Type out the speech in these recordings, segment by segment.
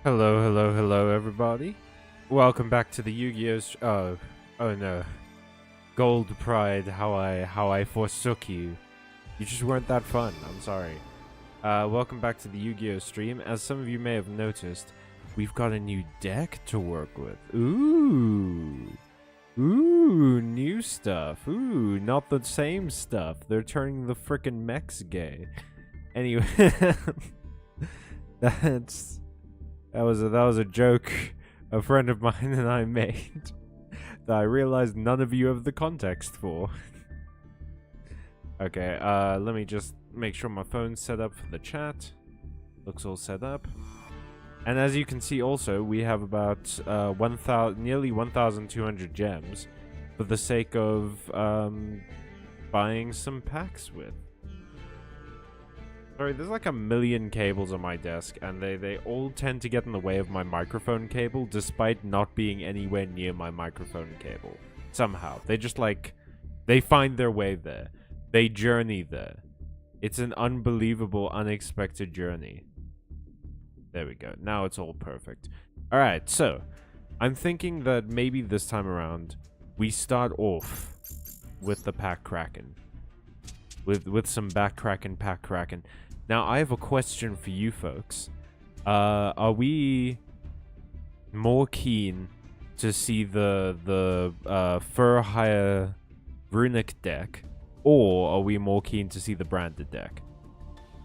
Hello, hello, hello, everybody. Welcome back to the Yu-Gi-Oh! Oh no, Gold Pride. How I forsook you. You just weren't that fun. I'm sorry. Welcome back to the Yu-Gi-Oh! Stream. As some of you may have noticed, we've got a new deck to work with. Ooh, new stuff. Ooh, not the same stuff. They're turning the frickin' mechs gay. Anyway, that's. That was a joke a friend of mine and I made that I realized none of you have the context for. Okay, let me just make sure my phone's set up for the chat. Looks all set up. And as you can see also, we have about nearly 1,200 gems for the sake of buying some packs with. Sorry, there's like a million cables on my desk, and they all tend to get in the way of my microphone cable, despite not being anywhere near my microphone cable. Somehow. They just they find their way there. They journey there. It's an unbelievable, unexpected journey. There we go. Now it's all perfect. Alright, so, I'm thinking that maybe this time around, we start off with the pack kraken. With some back kraken, pack kraken. Now, I have a question for you folks. Are we more keen to see the Fur Hire Runic deck, or are we more keen to see the branded deck?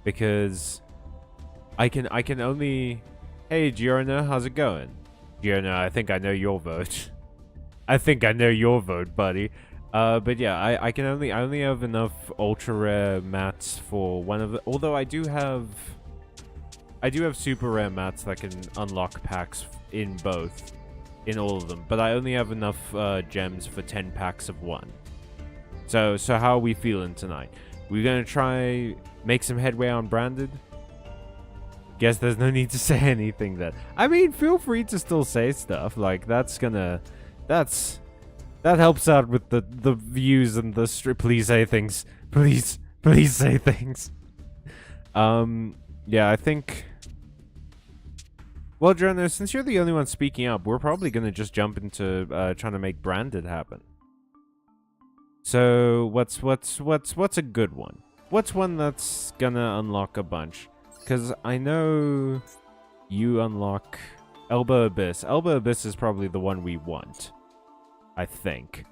Because I can only. Hey, Giorno, how's it going? Giorno, I think I know your vote. I think I know your vote, buddy. But yeah, I only have enough ultra rare mats for one of the. Although I do have super rare mats that can unlock packs in all of them. But I only have enough gems for 10 packs of one. So how are we feeling tonight? We're gonna try make some headway on branded. Guess there's no need to say anything then. I mean, feel free to still say stuff. Like that helps out with the views and the strip. Please say things. Please say things. Yeah, I think. Well, Jono, since you're the only one speaking up, we're probably gonna just jump into trying to make branded happen. So what's a good one? What's one that's gonna unlock a bunch? Because I know you unlock Elbow Abyss. Elbow Abyss is probably the one we want. I think.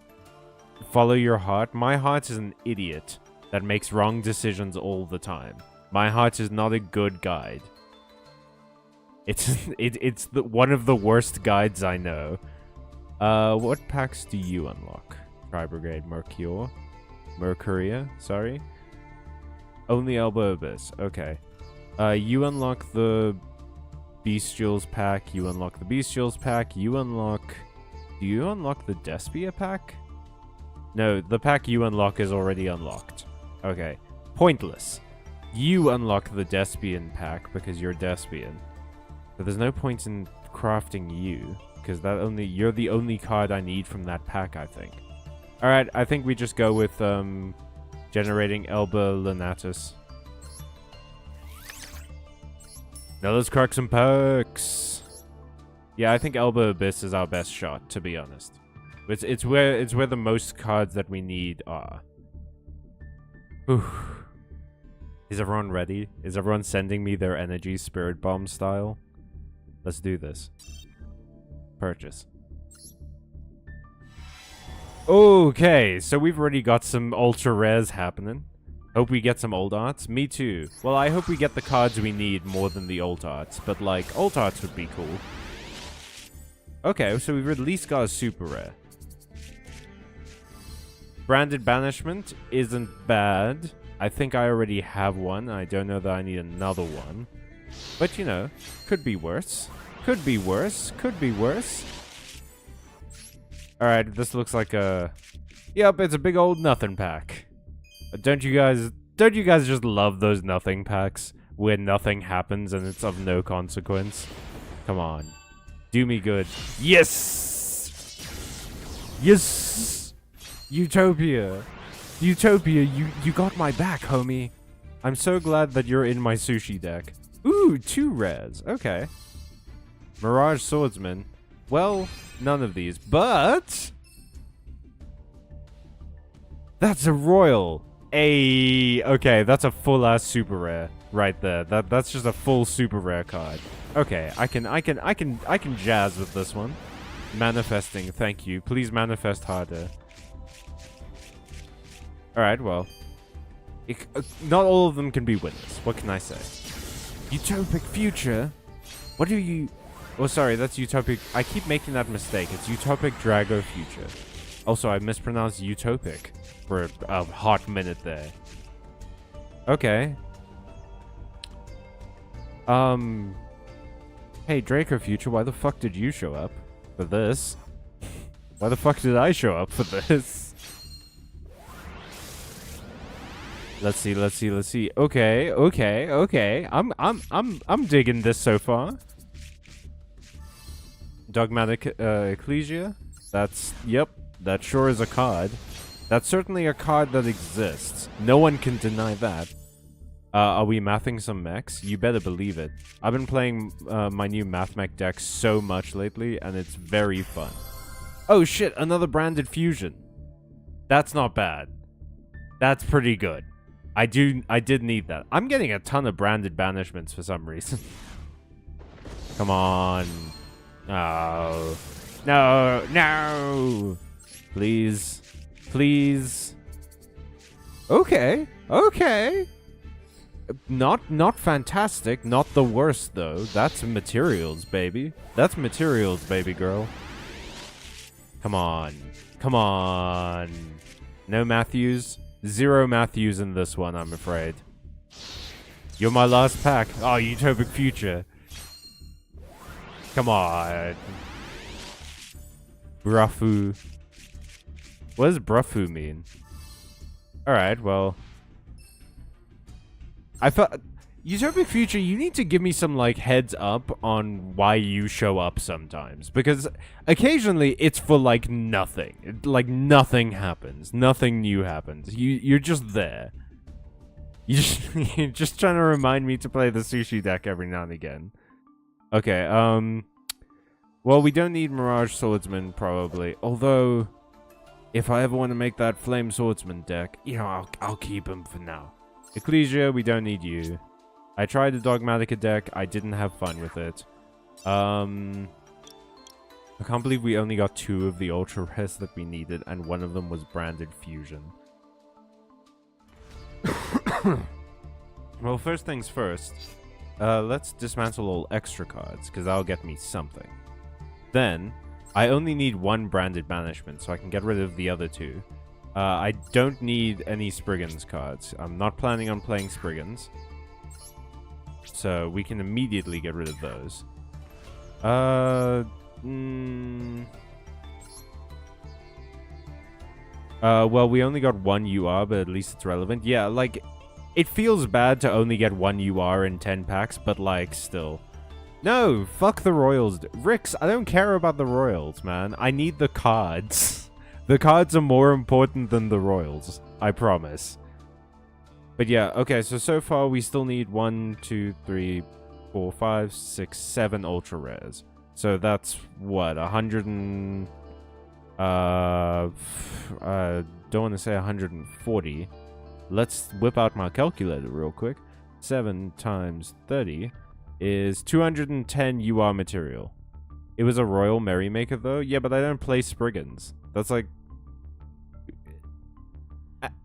Follow your heart. My heart is an idiot that makes wrong decisions all the time. My heart is not a good guide. It's one of the worst guides I know. What packs do you unlock? Tri-Brigade Mercuria, sorry. Only Elbow Abyss. Okay. You unlock the Bestials pack. You unlock the Bestials pack. You unlock. Do you unlock the Despia pack? No, the pack you unlock is already unlocked. Okay. Pointless. You unlock the Despian pack because you're Despian. But there's no point in crafting you, because you're the only card I need from that pack, I think. Alright, I think we just go with generating Elba Lunatus. Now let's crack some packs. Yeah, I think Elbow Abyss is our best shot, to be honest. It's where the most cards that we need are. Whew. Is everyone ready? Is everyone sending me their energy spirit bomb style? Let's do this. Purchase. Okay, so we've already got some ultra rares happening. Hope we get some old arts. Me too. Well, I hope we get the cards we need more than the old arts, but like old arts would be cool. Okay, so we've at least got a super rare. Branded Banishment isn't bad. I think I already have one. I don't know that I need another one. But, you know, could be worse. Could be worse. Could be worse. Alright, this looks like a... Yep, it's a big old nothing pack. Don't you guys just love those nothing packs? Where nothing happens and it's of no consequence? Come on. Do me good. Yes! Yes! Utopia! Utopia, you got my back, homie. I'm so glad that you're in my sushi deck. Ooh, 2 rares. Okay. Mirage Swordsman. Well, none of these, but that's a royal. Okay, that's a full-ass super rare right there. That's just a full super rare card. Okay, I can jazz with this one. Manifesting, thank you. Please manifest harder. Alright, well. Not all of them can be winners. What can I say? Utopic future? What do you... Oh, sorry, that's utopic... I keep making that mistake. It's utopic Drago future. Also, I mispronounced utopic for a hot minute there. Okay. Hey, Draco Future, why the fuck did you show up for this? Why the fuck did I show up for this? Let's see. Okay. I'm digging this so far. Dogmatic Ecclesia. Yep, that sure is a card. That's certainly a card that exists. No one can deny that. Are we mathing some mechs? You better believe it. I've been playing my new math mech deck so much lately, and it's very fun. Oh shit, another branded fusion. That's not bad. That's pretty good. I did need that. I'm getting a ton of branded banishments for some reason. Come on. Oh. No. Please. Okay. Not fantastic. Not the worst, though. That's materials, baby. That's materials, baby girl. Come on. No Matthews. 0 Matthews in this one, I'm afraid. You're my last pack. Oh, Utopic Future. Come on. Brufu. What does Brufu mean? Alright, well. I felt... Utopic Future, you need to give me some, like, heads up on why you show up sometimes. Because occasionally it's for, like, nothing. Like, nothing happens. Nothing new happens. You're just there. You're just trying to remind me to play the sushi deck every now and again. Okay, well, we don't need Mirage Swordsman, probably. Although, if I ever want to make that Flame Swordsman deck, you know, I'll keep him for now. Ecclesia, we don't need you. I tried the Dogmatica deck. I didn't have fun with it. I can't believe we only got 2 of the Ultra Rares that we needed, and one of them was Branded Fusion. Well, first things first. Let's dismantle all extra cards, because that'll get me something. Then, I only need 1 Branded Banishment, so I can get rid of the other 2. I don't need any Spriggans cards. I'm not planning on playing Spriggans. So, we can immediately get rid of those. Well, we only got 1 UR, but at least it's relevant. Yeah, like, it feels bad to only get 1 UR in 10 packs, but, like, still. No, fuck the Royals. Rix, I don't care about the Royals, man. I need the cards. The cards are more important than the Royals. I promise. But yeah, okay, so far we still need 1, 2, 3, 4, 5, 6, 7 ultra rares. So that's what, 100 and... don't want to say 140. Let's whip out my calculator real quick. 7 times 30 is 210 UR material. It was a Royal Merrymaker though? Yeah, but I don't play Spriggans. That's like...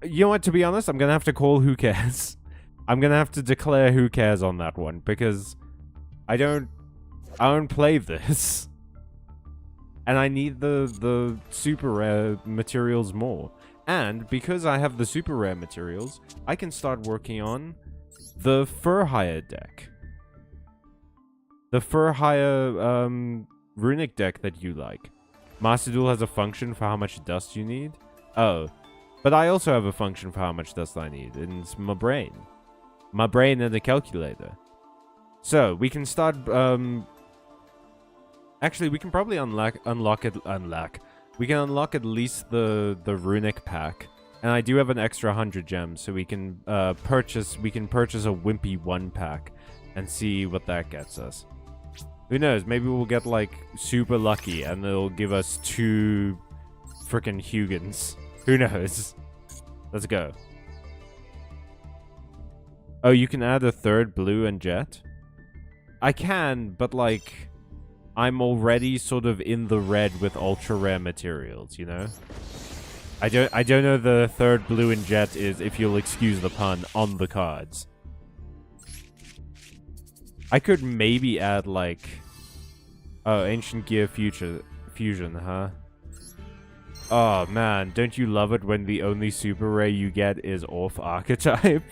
You know what, to be honest, I'm gonna have to call Who Cares. I'm gonna have to declare Who Cares on that one, because I don't play this. And I need the super rare materials more. And because I have the super rare materials, I can start working on the Fur Hire deck. The Fur Hire runic deck that you like. Master Duel has a function for how much dust you need. Oh. But I also have a function for how much dust I need, and it's my brain. My brain and the calculator. So, we can start, actually, we can probably we can unlock at least the runic pack. And I do have an extra 100 gems, so we can, purchase a Wimpy 1 pack and see what that gets us. Who knows? Maybe we'll get, like, super lucky and they'll give us 2 frickin' Hugans. Who knows? Let's go. Oh, you can add a 3rd blue and jet? I can, but, like, I'm already sort of in the red with ultra rare materials, you know? I don't know the 3rd blue and jet is, if you'll excuse the pun, on the cards. I could maybe add, like... Oh, Ancient Gear Fusion, huh? Oh, man. Don't you love it when the only super rare you get is off archetype?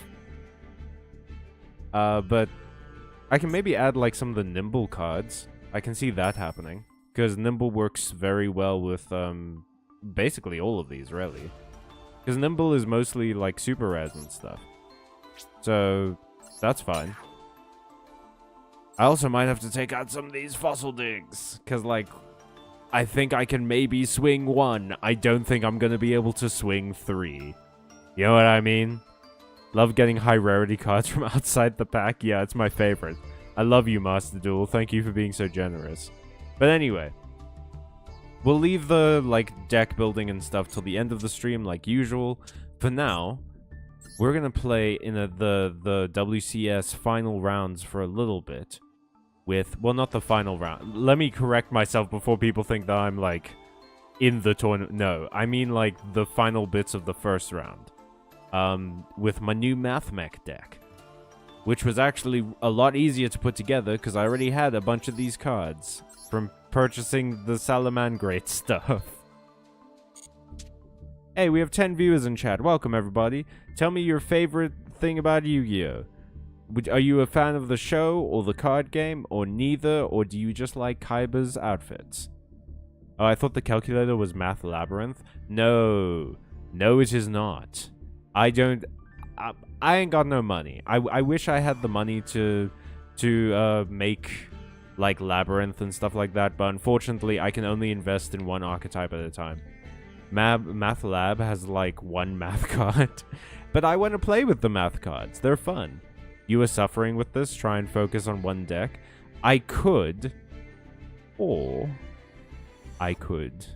But... I can maybe add, like, some of the Nimble cards. I can see that happening. Because Nimble works very well with, basically all of these, really. Because Nimble is mostly, like, super rares and stuff. So, that's fine. I also might have to take out some of these fossil digs. Because, like, I think I can maybe swing 1. I don't think I'm going to be able to swing 3. You know what I mean? Love getting high rarity cards from outside the pack. Yeah, it's my favorite. I love you, Master Duel. Thank you for being so generous. But anyway. We'll leave the, like, deck building and stuff till the end of the stream, like usual. For now, we're going to play in the WCS final rounds for a little bit. With, well, not the final round. Let me correct myself before people think that I'm, like, in the tournament. No, I mean, like, the final bits of the first round. With my new Math Mech deck. Which was actually a lot easier to put together, because I already had a bunch of these cards. From purchasing the Salamangreat stuff. Hey, we have 10 viewers in chat. Welcome, everybody. Tell me your favorite thing about Yu-Gi-Oh! Are you a fan of the show, or the card game, or neither, or do you just like Kaiba's outfits? Oh, I thought the calculator was Math Labyrinth. No. No, it is not. I don't... I ain't got no money. I wish I had the money to make, like, Labyrinth and stuff like that, but unfortunately, I can only invest in 1 archetype at a time. Math Lab has, like, 1 math card. But I want to play with the math cards. They're fun. You are suffering with this, try and focus on 1 deck. I could, or I could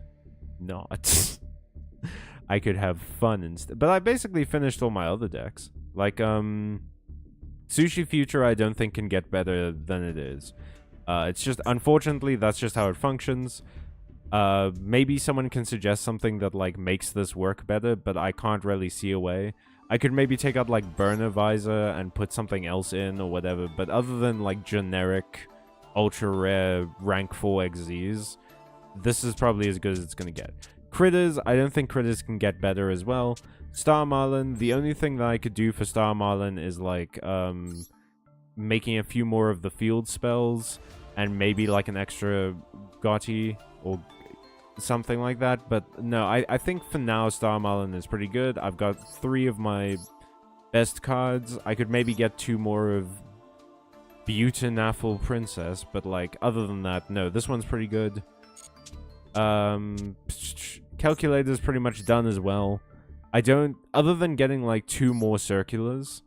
not. I could have fun instead. But I basically finished all my other decks. Like, Sushi Future I don't think can get better than it is. It's just, unfortunately, that's just how it functions. Maybe someone can suggest something that, like, makes this work better, but I can't really see a way. I could maybe take out, like, Burner Visor and put something else in or whatever, but other than, like, generic, ultra-rare rank 4 XZs, this is probably as good as it's gonna get. Critters, I don't think Critters can get better as well. Star Marlin, the only thing that I could do for Star Marlin is, like, making a few more of the field spells, and maybe, like, an extra Gotti, or something like that. But no, I think for now Star Marlin is pretty good. I've got 3 of my best cards. I could maybe get 2 more of Beautiful Princess, but, like, other than that, no, this one's pretty good. Calculator's pretty much done as well. I don't, other than getting, like, 2 more circulars,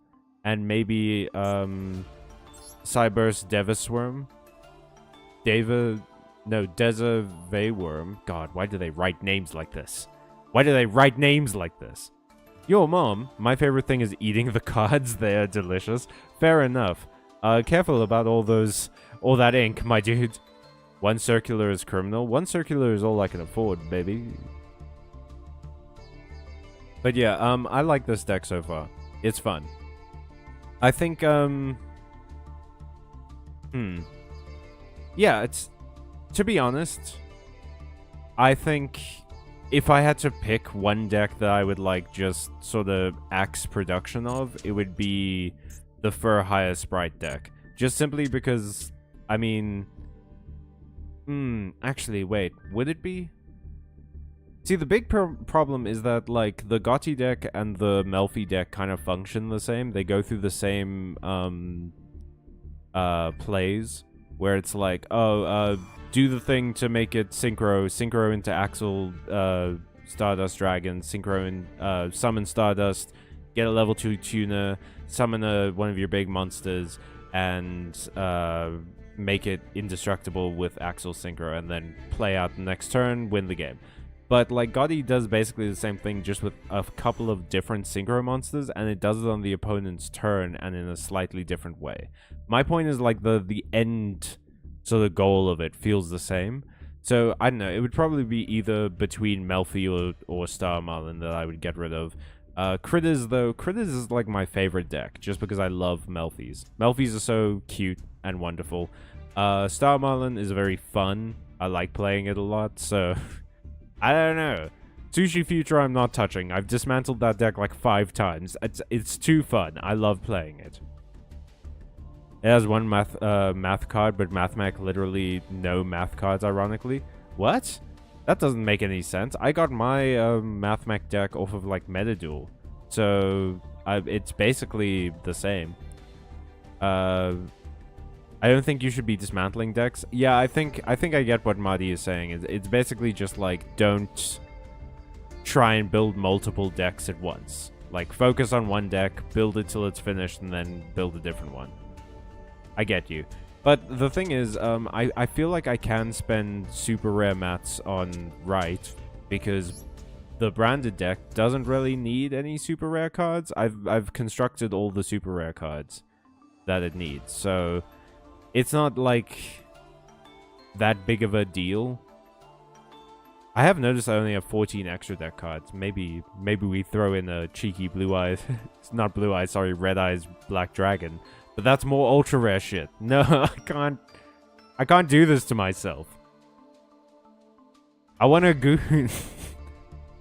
and maybe, Cyburst Devisworm. Deza Vayworm. God, why do they write names like this? Why do they write names like this? Yo, Mom, my favorite thing is eating the cards. They are delicious. Fair enough. Careful about all that ink, my dude. 1 circular is criminal. 1 circular is all I can afford, baby. But yeah, I like this deck so far. It's fun. I think, yeah, it's... To be honest, I think if I had to pick 1 deck that I would, like, just sort of axe production of, it would be the Fur Hire Sprite deck. Just simply because, I mean... actually, wait, would it be? See, the big problem is that, like, the Gotti deck and the Melfi deck kind of function the same. They go through the same, plays, where it's like, oh, do the thing to make it synchro into Axel, Stardust Dragon, synchro and, summon Stardust, get a level 2 tuner, summon one of your big monsters, and, make it indestructible with Axel Synchro and then play out the next turn, win the game. But like Gotti does basically the same thing, just with a couple of different Synchro monsters, and it does it on the opponent's turn and in a slightly different way. My point is like the end sort of goal of it feels the same. So I don't know, it would probably be either between Melfi or Star Marlin that I would get rid of. Critters though, Critters is like my favorite deck, just because I love Melfis. Melfis are so cute and wonderful. Star Marlin is very fun. I like playing it a lot, so I don't know. Sushi Future I'm not touching. I've dismantled that deck like 5 times. It's too fun. I love playing it. It has one math card, but Mathmech literally no math cards, ironically. What? That doesn't make any sense. I got my Mathmech deck off of like Metaduel. So it's basically the same. I don't think you should be dismantling decks. Yeah, I think I get what Marty is saying. It's basically just like, don't try and build multiple decks at once. Like, focus on one deck, build it till it's finished, and then build a different one. I get you. But the thing is, I feel like I can spend super rare mats on Right, because the branded deck doesn't really need any super rare cards. I've constructed all the super rare cards that it needs, so it's not like that big of a deal. I have noticed I only have 14 extra deck cards. Maybe we throw in a cheeky Blue Eyes, it's not Blue Eyes, sorry, Red Eyes Black Dragon. But that's more ultra rare shit. No, I can't do this to myself. I want to goon.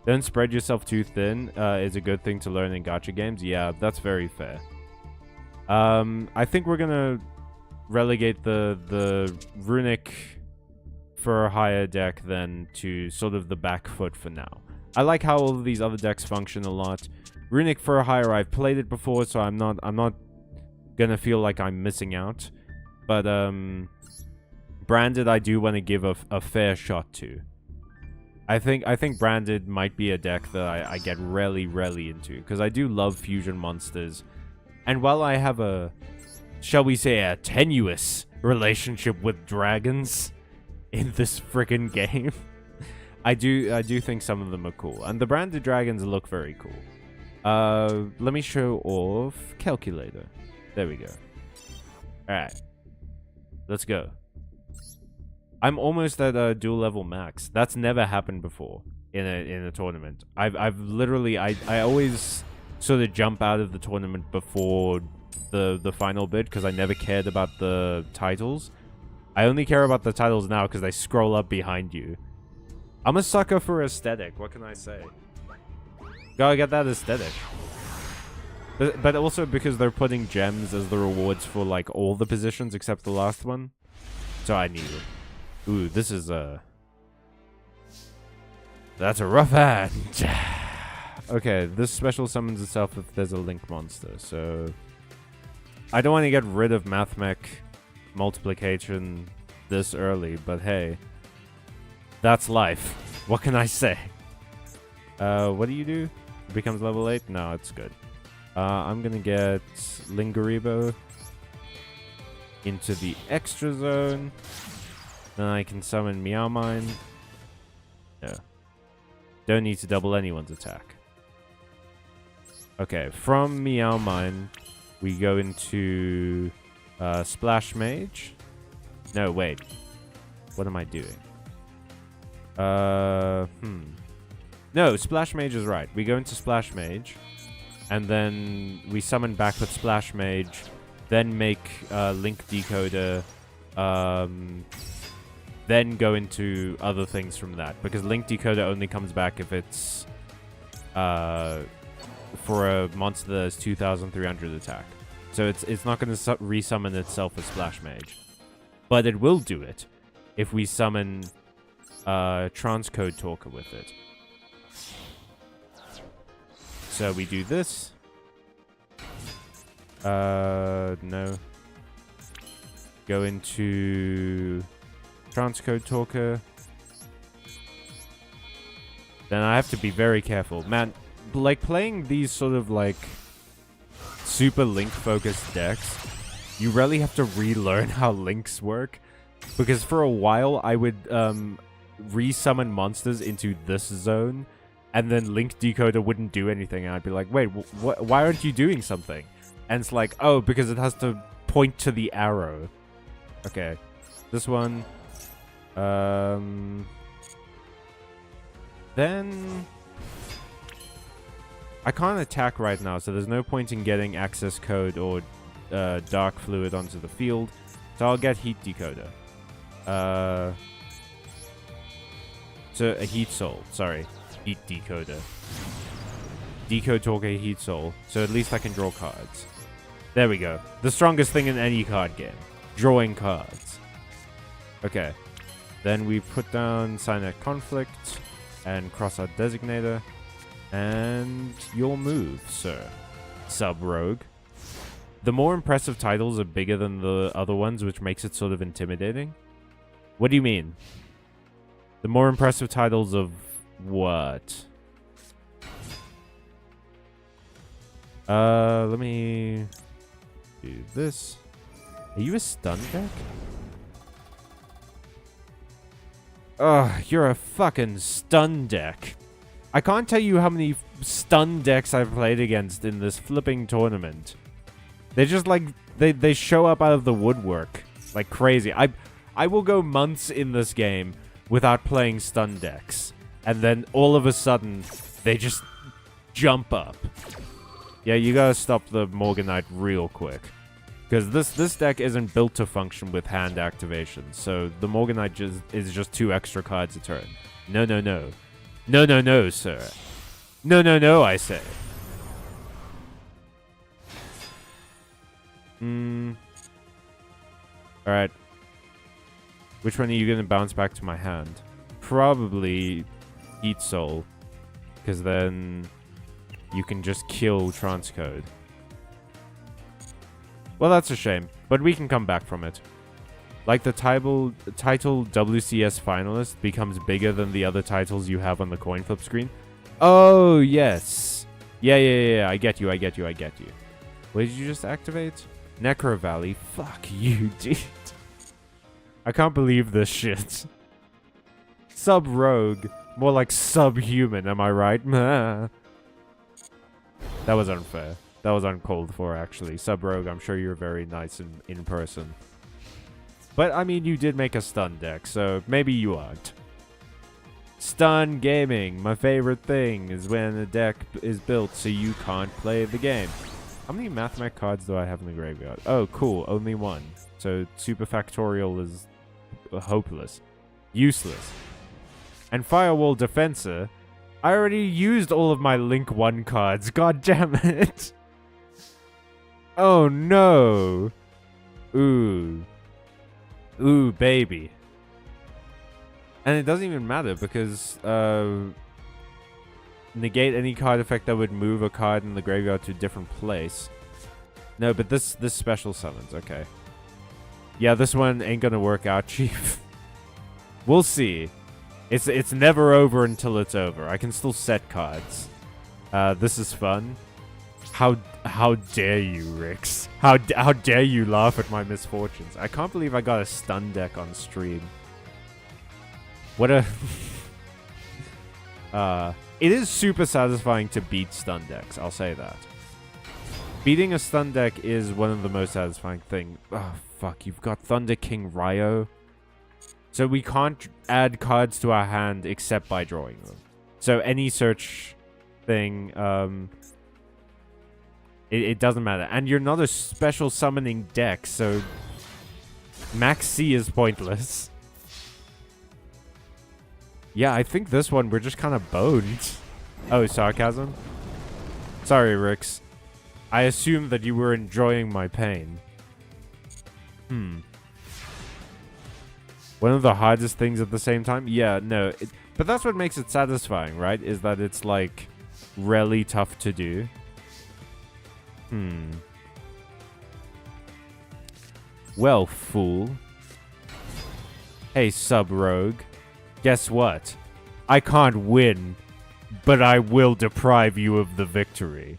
Don't spread yourself too thin is a good thing to learn in gacha games. Yeah, that's very fair. I think we're gonna relegate the Runic for a higher deck then to sort of the back foot for now. I like how all of these other decks function a lot. Runic for a higher, I've played it before, so I'm not gonna feel like I'm missing out. But Branded I do want to give a fair shot to. I think Branded might be a deck that I get really into, because I do love fusion monsters. And while I have a, shall we say, a tenuous relationship with dragons in this friggin' game, I do think some of them are cool. And the Branded dragons look very cool. Let me show off Calculator. There we go. Alright. Let's go. I'm almost at dual level max. That's never happened before in a tournament. I've literally I always sort of jump out of the tournament before the final bit, because I never cared about the titles. I only care about the titles now because they scroll up behind you. I'm a sucker for aesthetic. What can I say? Gotta get that aesthetic. But also because they're putting gems as the rewards for like all the positions except the last one. So I need it. Ooh, this is that's a rough hand. Okay, this special summons itself if there's a link monster, so I don't want to get rid of Mathmech multiplication this early, but hey, that's life. What can I say? What do you do? It becomes level 8? No, it's good. I'm gonna get Lingaribo into the extra zone. Then I can summon Meow Mine. No. Don't need to double anyone's attack. Okay, from Meow Mine, we go into Splash Mage. No, wait. What am I doing? No, Splash Mage is right. We go into Splash Mage, and then we summon back with Splash Mage, then make Link Decoder, then go into other things from that, because Link Decoder only comes back if it's for a monster that has 2,300 attack. So it's not going to resummon itself as Splash Mage. But it will do it if we summon Transcode Talker with it. So we do this. No. Go into Transcode Talker. Then I have to be very careful. Man, like playing these sort of like super link focused decks You really have to relearn how links work. Because for a while, I would resummon monsters into this zone, and then Link Decoder wouldn't do anything, and I'd be like, wait, why aren't you doing something? And it's like, oh, because it has to point to the arrow. Okay. This one. Then... I can't attack right now, so there's no point in getting access code or dark fluid onto the field. So I'll get heat decoder. So a heat soul, sorry. Heat decoder. Decode Talker Heat Soul. So at least I can draw cards. There we go. The strongest thing in any card game. Drawing cards. Okay. Then we put down Cynet Conflict and cross out Designator. And your move, sir. Sub-Rogue. The more impressive titles are bigger than the other ones, which makes it sort of intimidating. What do you mean? The more impressive titles of what? Let me do this. Are you a stun deck? Ugh, you're a fucking stun deck. I can't tell you how many stun decks I've played against in this flipping tournament. They're just like, they show up out of the woodwork like crazy. I will go months in this game without playing stun decks. And then all of a sudden, they just jump up. Yeah, you gotta stop the Morganite real quick. Because this deck isn't built to function with hand activation. So the Morganite is just 2 extra cards a turn. No, no, no. No, no, no, sir. No, no, no, I say. Alright. Which one are you gonna bounce back to my hand? Probably Heat Soul. Because then you can just kill Transcode. Well, that's a shame. But we can come back from it. Like the title WCS finalist becomes bigger than the other titles you have on the coin flip screen. Oh, yes. Yeah. I get you. What did you just activate? Necro Valley. Fuck you, dude. I can't believe this shit. Sub-Rogue. More like subhuman, am I right? That was unfair. That was uncalled for, actually. Sub-Rogue, I'm sure you're very nice in person. But, I mean, you did make a stun deck, so maybe you aren't. Stun gaming. My favorite thing is when a deck is built so you can't play the game. How many Mathmech cards do I have in the graveyard? Oh, cool. Only 1. So, Super Factorial is hopeless. Useless. And Firewall Defensor. I already used all of my Link 1 cards. God damn it. Oh, no. Ooh. Ooh, baby. And it doesn't even matter because negate any card effect that would move a card in the graveyard to a different place. No, but this special summons, okay. Yeah, this one ain't gonna work out, Chief. We'll see. It's never over until it's over. I can still set cards. This is fun. How dare you, Rix? How dare you laugh at my misfortunes? I can't believe I got a stun deck on stream. What a... it is super satisfying to beat stun decks, I'll say that. Beating a stun deck is one of the most satisfying things. Oh, fuck, you've got Thunder King Ryo. So we can't add cards to our hand except by drawing them. So any search thing... It doesn't matter. And you're not a special summoning deck, so... Max C is pointless. Yeah, I think this one we're just kind of boned. Oh, sarcasm? Sorry, Rix. I assumed that you were enjoying my pain. One of the hardest things at the same time? Yeah, no. But that's what makes it satisfying, right? Is that it's, like, really tough to do. Well, fool. Hey, Sub-Rogue. Guess what? I can't win, but I will deprive you of the victory.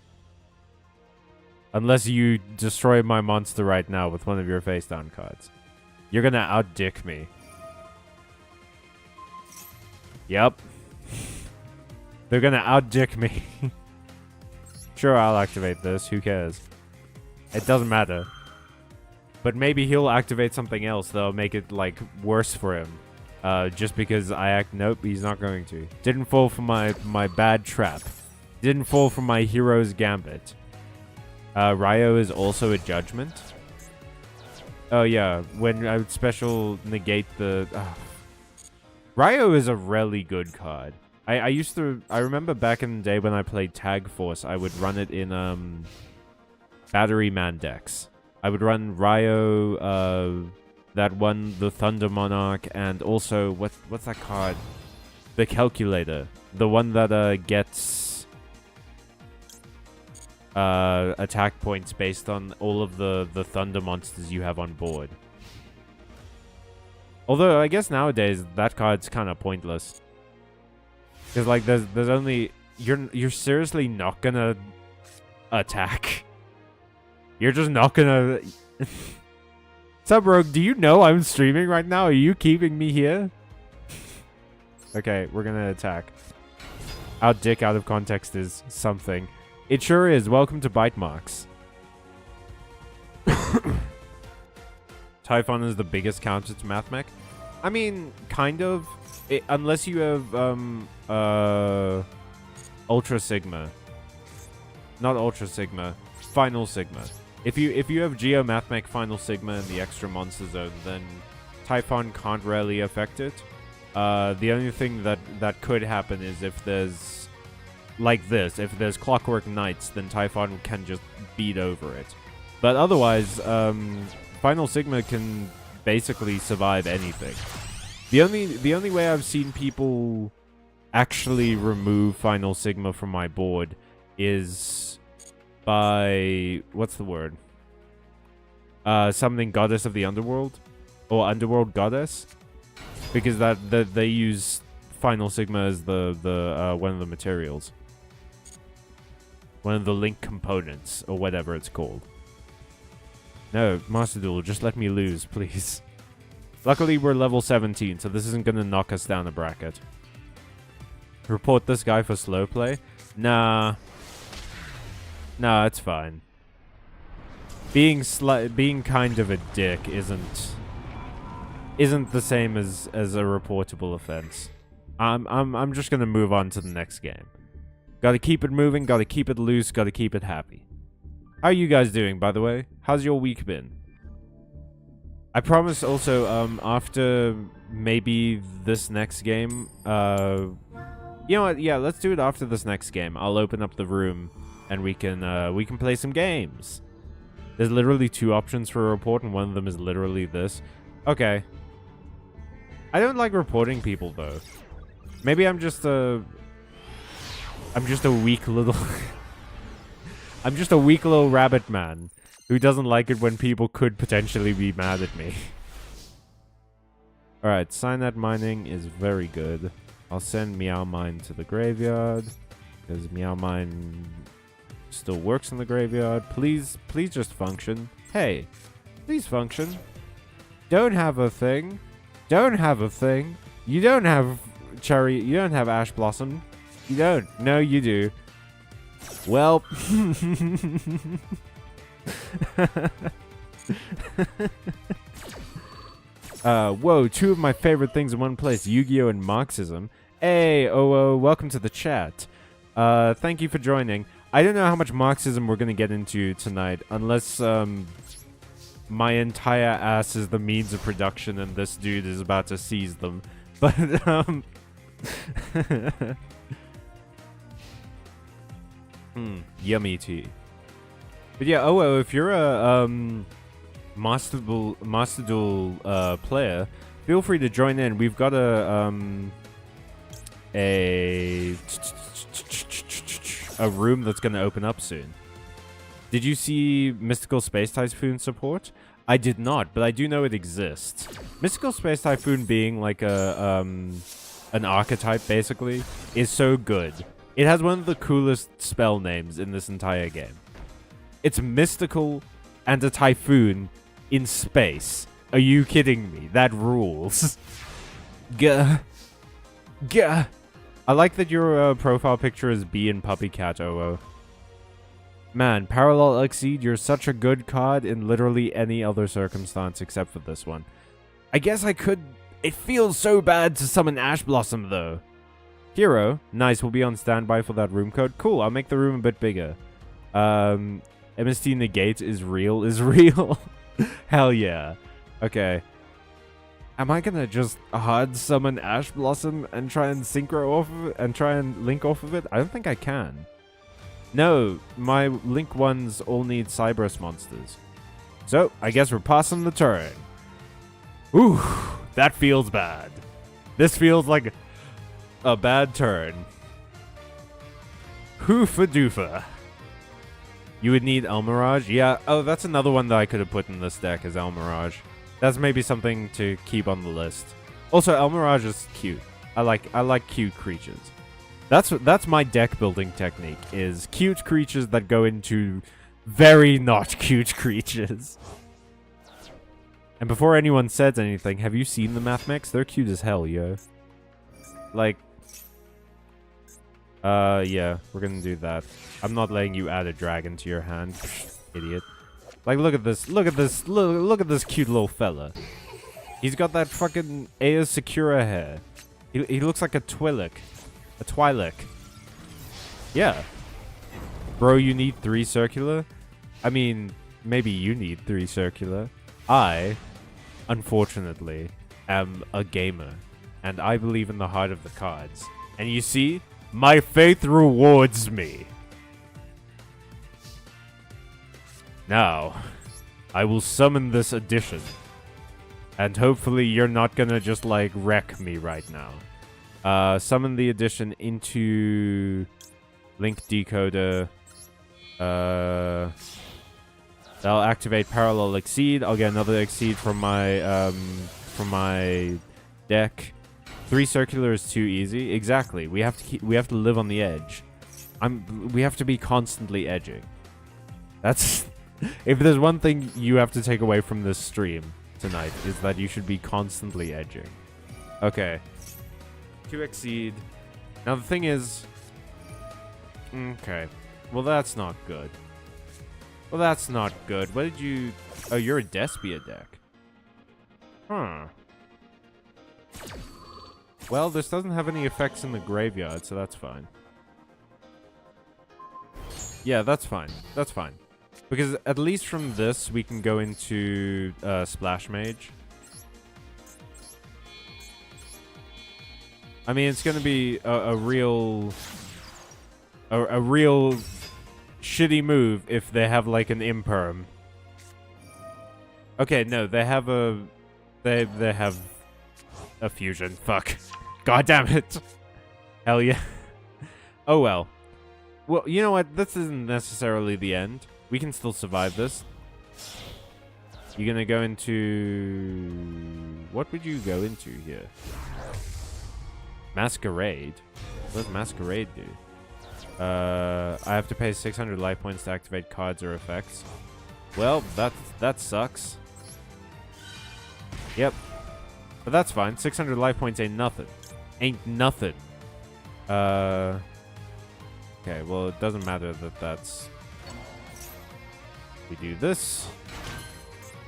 Unless you destroy my monster right now with one of your face down cards. You're gonna outdick me. Yep. They're gonna outdick me. Sure, I'll activate this. Who cares? It doesn't matter. But maybe he'll activate something else that'll make it, like, worse for him. Just because I act... Nope, he's not going to. Didn't fall for my bad trap. Didn't fall for my hero's gambit. Ryo is also a judgment. Oh, yeah. When I would special negate the... Ryo is a really good card. I used to... I remember back in the day when I played Tag Force, I would run it in, Battery Man decks. I would run Ryo, that one, the Thunder Monarch, and also... What's that card? The Calculator. The one that, gets... attack points based on all of the Thunder monsters you have on board. Although, I guess nowadays, that card's kind of pointless. Because, like, there's only... You're seriously not gonna attack. You're just not gonna... Sup, Rogue? Do you know I'm streaming right now? Are you keeping me here? Okay, we're gonna attack. Our dick out of context is something. It sure is. Welcome to Byte, Marx. Typhon is the biggest counter to Math Mech. I mean, kind of. Unless you have, Ultra Sigma. Not Ultra Sigma. Final Sigma. If you have Geo Math Mech Final Sigma in the extra monster zone, then Typhon can't really affect it. The only thing that could happen is if there's... Like this, if there's Clockwork Knights, then Typhon can just beat over it. But otherwise, Final Sigma can basically survive anything. The only way I've seen people actually remove Final Sigma from my board is by... What's the word? Summoning Goddess of the Underworld? Or Underworld Goddess? Because they use Final Sigma as the one of the materials. One of the link components, or whatever it's called. No, Master Duel, just let me lose, please. Luckily, we're level 17, so this isn't gonna knock us down a bracket. Report this guy for slow play? Nah. Nah, it's fine. Being kind of a dick isn't the same as a reportable offense. I'm just gonna move on to the next game. Gotta keep it moving, gotta keep it loose, gotta keep it happy. How are you guys doing, by the way? How's your week been? I promise also, after maybe this next game, you know what, yeah, let's do it after this next game. I'll open up the room, and we can play some games. There's literally 2 options for a report, and one of them is literally this. Okay. I don't like reporting people, though. Maybe I'm just a weak little... I'm just a weak little rabbit man who doesn't like it when people could potentially be mad at me. Alright, Cyanide Mining is very good. I'll send Meow Mine to the graveyard, because Meow Mine still works in the graveyard. Please just function. Hey, please function. Don't have a thing. Don't have a thing. You don't have Cherry. You don't have Ash Blossom. You don't. No, you do. Well. Whoa, 2 of my favorite things in one place, Yu-Gi-Oh! And Marxism. Hey, welcome to the chat. Thank you for joining. I don't know how much Marxism we're gonna get into tonight, unless, my entire ass is the means of production and this dude is about to seize them. But, yummy tea. But yeah, if you're a Master Duel player, feel free to join in. We've got a room that's going to open up soon. Did you see Mystical Space Typhoon support? I did not, but I do know it exists. Mystical Space Typhoon being like an archetype, basically, is so good. It has one of the coolest spell names in this entire game. It's mystical and a typhoon in space. Are you kidding me? That rules. Gah. Gah. I like that your profile picture is Bee and Puppy Cat OO. Man, Parallel Exceed, you're such a good card in literally any other circumstance except for this one. I guess I could... It feels so bad to summon Ash Blossom, though. Hero, nice, we'll be on standby for that room code. Cool, I'll make the room a bit bigger. MST Negate is real. Hell yeah. Okay. Am I gonna just hard summon Ash Blossom and try and synchro off of it and try and link off of it? I don't think I can. No, my Link ones all need Cyberus monsters. So, I guess we're passing the turn. Ooh, that feels bad. This feels like a bad turn. Hoofa doofa. You would need El Mirage? Yeah, oh, that's another one that I could have put in this deck is El Mirage. That's maybe something to keep on the list. Also, El Mirage is cute. I like cute creatures. That's my deck building technique, is cute creatures that go into very not cute creatures. And before anyone says anything, have you seen the math mix? They're cute as hell, yo. Like, yeah, we're gonna do that. I'm not letting you add a dragon to your hand, idiot. Like, look at this cute little fella. He's got that fucking Aya Sakura hair. He looks like a Twi'lek. A Twi'lek. Yeah. Bro, you need 3 circular? I mean, maybe you need 3 circular. I, unfortunately, am a gamer. And I believe in the heart of the cards. And you see, my faith rewards me. Now, I will summon this edition. And hopefully you're not gonna just, like, wreck me right now. Summon the edition into Link Decoder. That'll activate Parallel Exceed. I'll get another Exceed from my deck. 3 circular is too easy. Exactly. We have to live on the edge. We have to be constantly edging. That's if there's one thing you have to take away from this stream tonight, is that you should be constantly edging. Okay. 2 Exceed. Now the thing is... Okay. Well, that's not good. Well, that's not good. What did you... Oh, you're a Despia deck. Huh. Well, this doesn't have any effects in the graveyard, so that's fine. Yeah, that's fine. That's fine. Because at least from this, we can go into Splash Mage. I mean, it's going to be a real shitty move if they have, like, an Imperm. Okay, no, they have a... They have a fusion. Fuck. God damn it. Hell yeah. Oh, well. Well, you know what? This isn't necessarily the end. We can still survive this. You're gonna go into... What would you go into here? Masquerade? What does Masquerade do? I have to pay 600 life points to activate cards or effects. Well, that sucks. Yep. But that's fine. 600 life points ain't nothing. Ain't nothing. Okay, well, it doesn't matter that that's... We do this.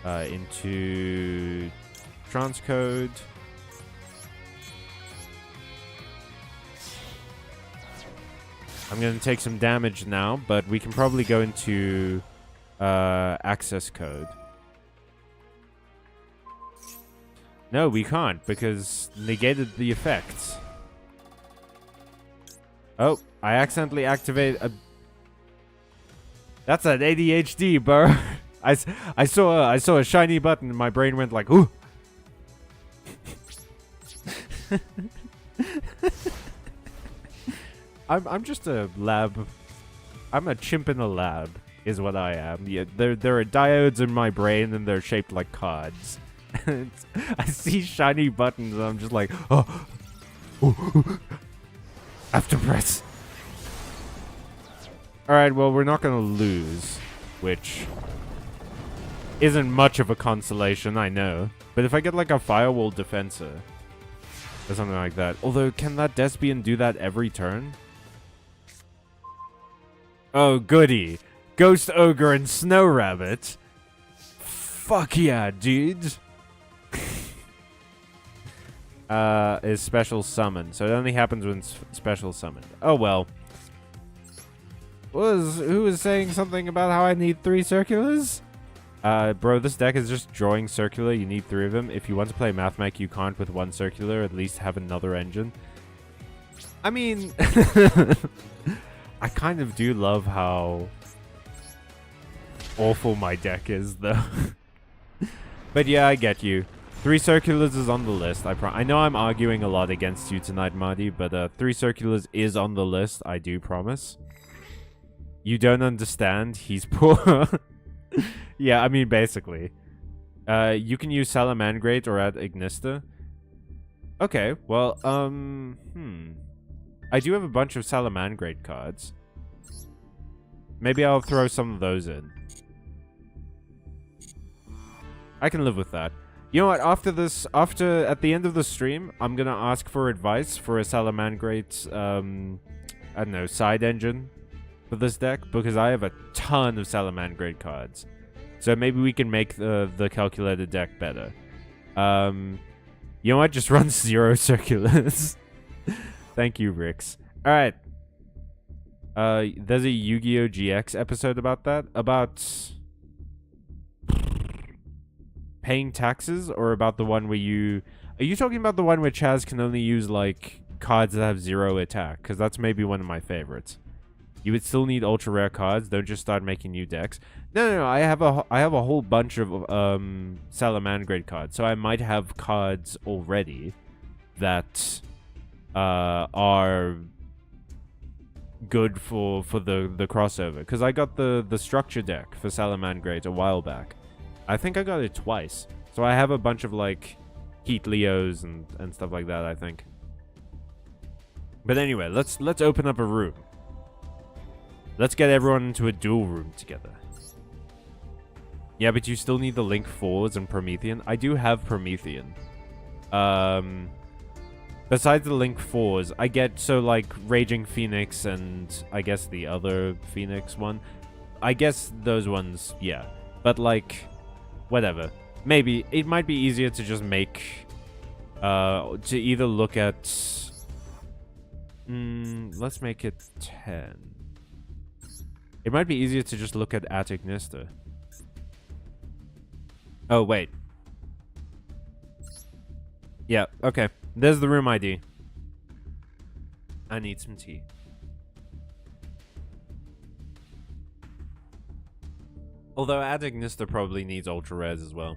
Into... Transcode. I'm going to take some damage now, but we can probably go into access code. No, we can't, because negated the effects. Oh, I accidentally activated a... That's an ADHD, bro. I saw a shiny button and my brain went like, ooh. I'm just a lab. I'm a chimp in a lab, is what I am. Yeah, there are diodes in my brain and they're shaped like cards. I see shiny buttons and I'm just like, oh. After press. Alright, well, we're not gonna lose. which isn't much of a consolation, I know. But if I get like a Firewall Defensor or something like that. Although, can that Despian do that every turn? Oh, goody. Ghost Ogre and Snow Rabbit. Fuck yeah, dude. Is special summon. So it only happens when special summoned. Oh, well. Who was saying something about how I need 3 circulars? Bro, this deck is just drawing circular. You need 3 of them. If you want to play Math Mech, you can't with 1 circular. At least have another engine. I mean, I kind of do love how awful my deck is, though. But yeah, I get you. 3 circulars is on the list. I know I'm arguing a lot against you tonight, Marty, but 3 circulars is on the list. I do promise. You don't understand. He's poor. Yeah, I mean, basically. You can use Salamangrate or add Ignista. Okay, well, I do have a bunch of Salamangrate cards. Maybe I'll throw some of those in. I can live with that. You know what, at the end of the stream, I'm gonna ask for advice for a Salamangrate, I don't know, side engine for this deck, because I have a ton of Salamangrate cards. So maybe we can make the calculated deck better. You know what, just run 0 circulars. Thank you, Rix. Alright. There's a Yu-Gi-Oh! GX episode about that. About paying taxes, or about the one where you... Are you talking about the one where Chaz can only use, like, cards that have 0 attack? Because that's maybe one of my favorites. You would still need ultra rare cards. Don't just start making new decks. No. I have a whole bunch of Salamangrate cards. So I might have cards already that are good for the crossover. Because I got the structure deck for Salamangrate a while back. I think I got it twice. So I have a bunch of like Heat Leos and stuff like that, I think. But anyway, let's open up a room. Let's get everyone into a duel room together. Yeah, but you still need the Link 4s and Promethean. I do have Promethean. Besides the Link 4s, I get, so like, Raging Phoenix and I guess the other Phoenix one. I guess those ones, yeah. But like, whatever. Maybe, it might be easier to just make, to either look at... let's make it 10. It might be easier to just look at Ignista. Oh, wait. Yeah, okay. There's the room ID. I need some tea. Although Ignista probably needs ultra rares as well.